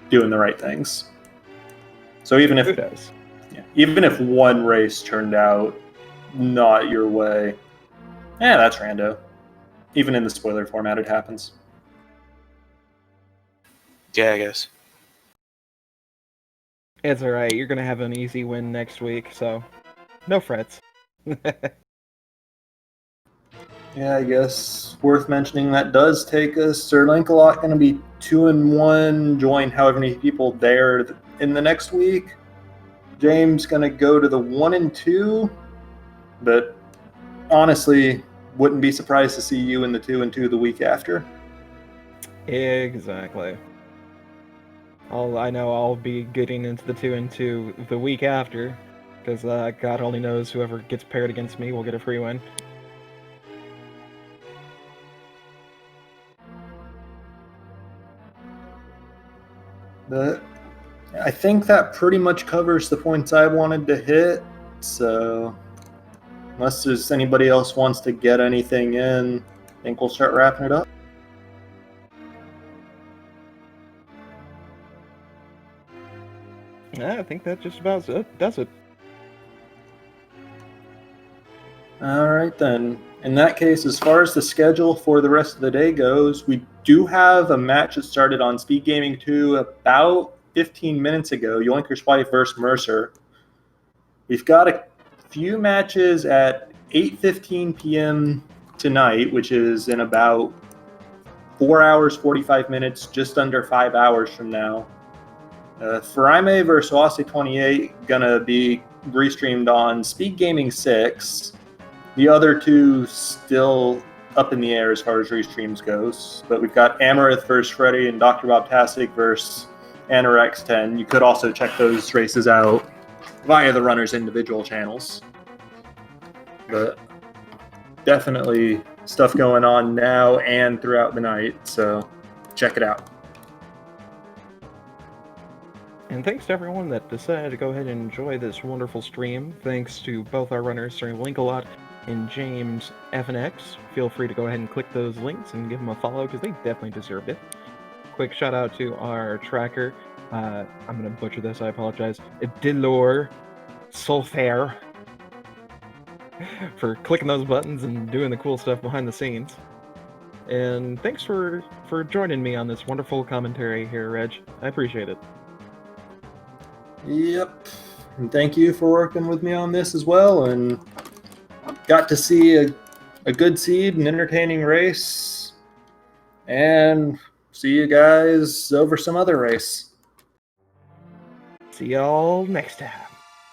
doing the right things. So even if one race turned out not your way, that's rando. Even in the spoiler format, it happens. Yeah, I guess. It's alright, you're gonna have an easy win next week, so no frets. Yeah, I guess worth mentioning that does take us. SirLinkalot going to be 2-1. Join however many people there in the next week. James going to go to the 1-2, but honestly, wouldn't be surprised to see you in the 2-2 the week after. Exactly. I know I'll be getting into the 2-2 the week after, because God only knows whoever gets paired against me will get a free win. But I think that pretty much covers the points I wanted to hit. So unless there's anybody else wants to get anything in, I think we'll start wrapping it up. Yeah, I think that just about does it. All right, then. In that case, as far as the schedule for the rest of the day goes, we do have a match that started on SpeedGaming 2 about 15 minutes ago, Yoinker's Wife versus Mercer. We've got a few matches at 8:15 p.m. tonight, which is in about 4 hours, 45 minutes, just under 5 hours from now. Faraime versus Wase 28 gonna be restreamed on SpeedGaming 6. The other two still up in the air as far as restreams goes. But we've got Amaranth versus Freddy and Dr. Bobtastic versus Anorex 10. You could also check those races out via the runners' individual channels. But definitely stuff going on now and throughout the night, so check it out. And thanks to everyone that decided to go ahead and enjoy this wonderful stream. Thanks to both our runners, SirLinkalot and JamesFnX. Feel free to go ahead and click those links and give them a follow, because they definitely deserve it. Quick shout out to our tracker. I'm going to butcher this, I apologize. Dilor Solfair for clicking those buttons and doing the cool stuff behind the scenes. And thanks for joining me on this wonderful commentary here, Reg. I appreciate it. Yep. And thank you for working with me on this as well, and got to see a good seed, an entertaining race, and see you guys over some other race. See y'all next time.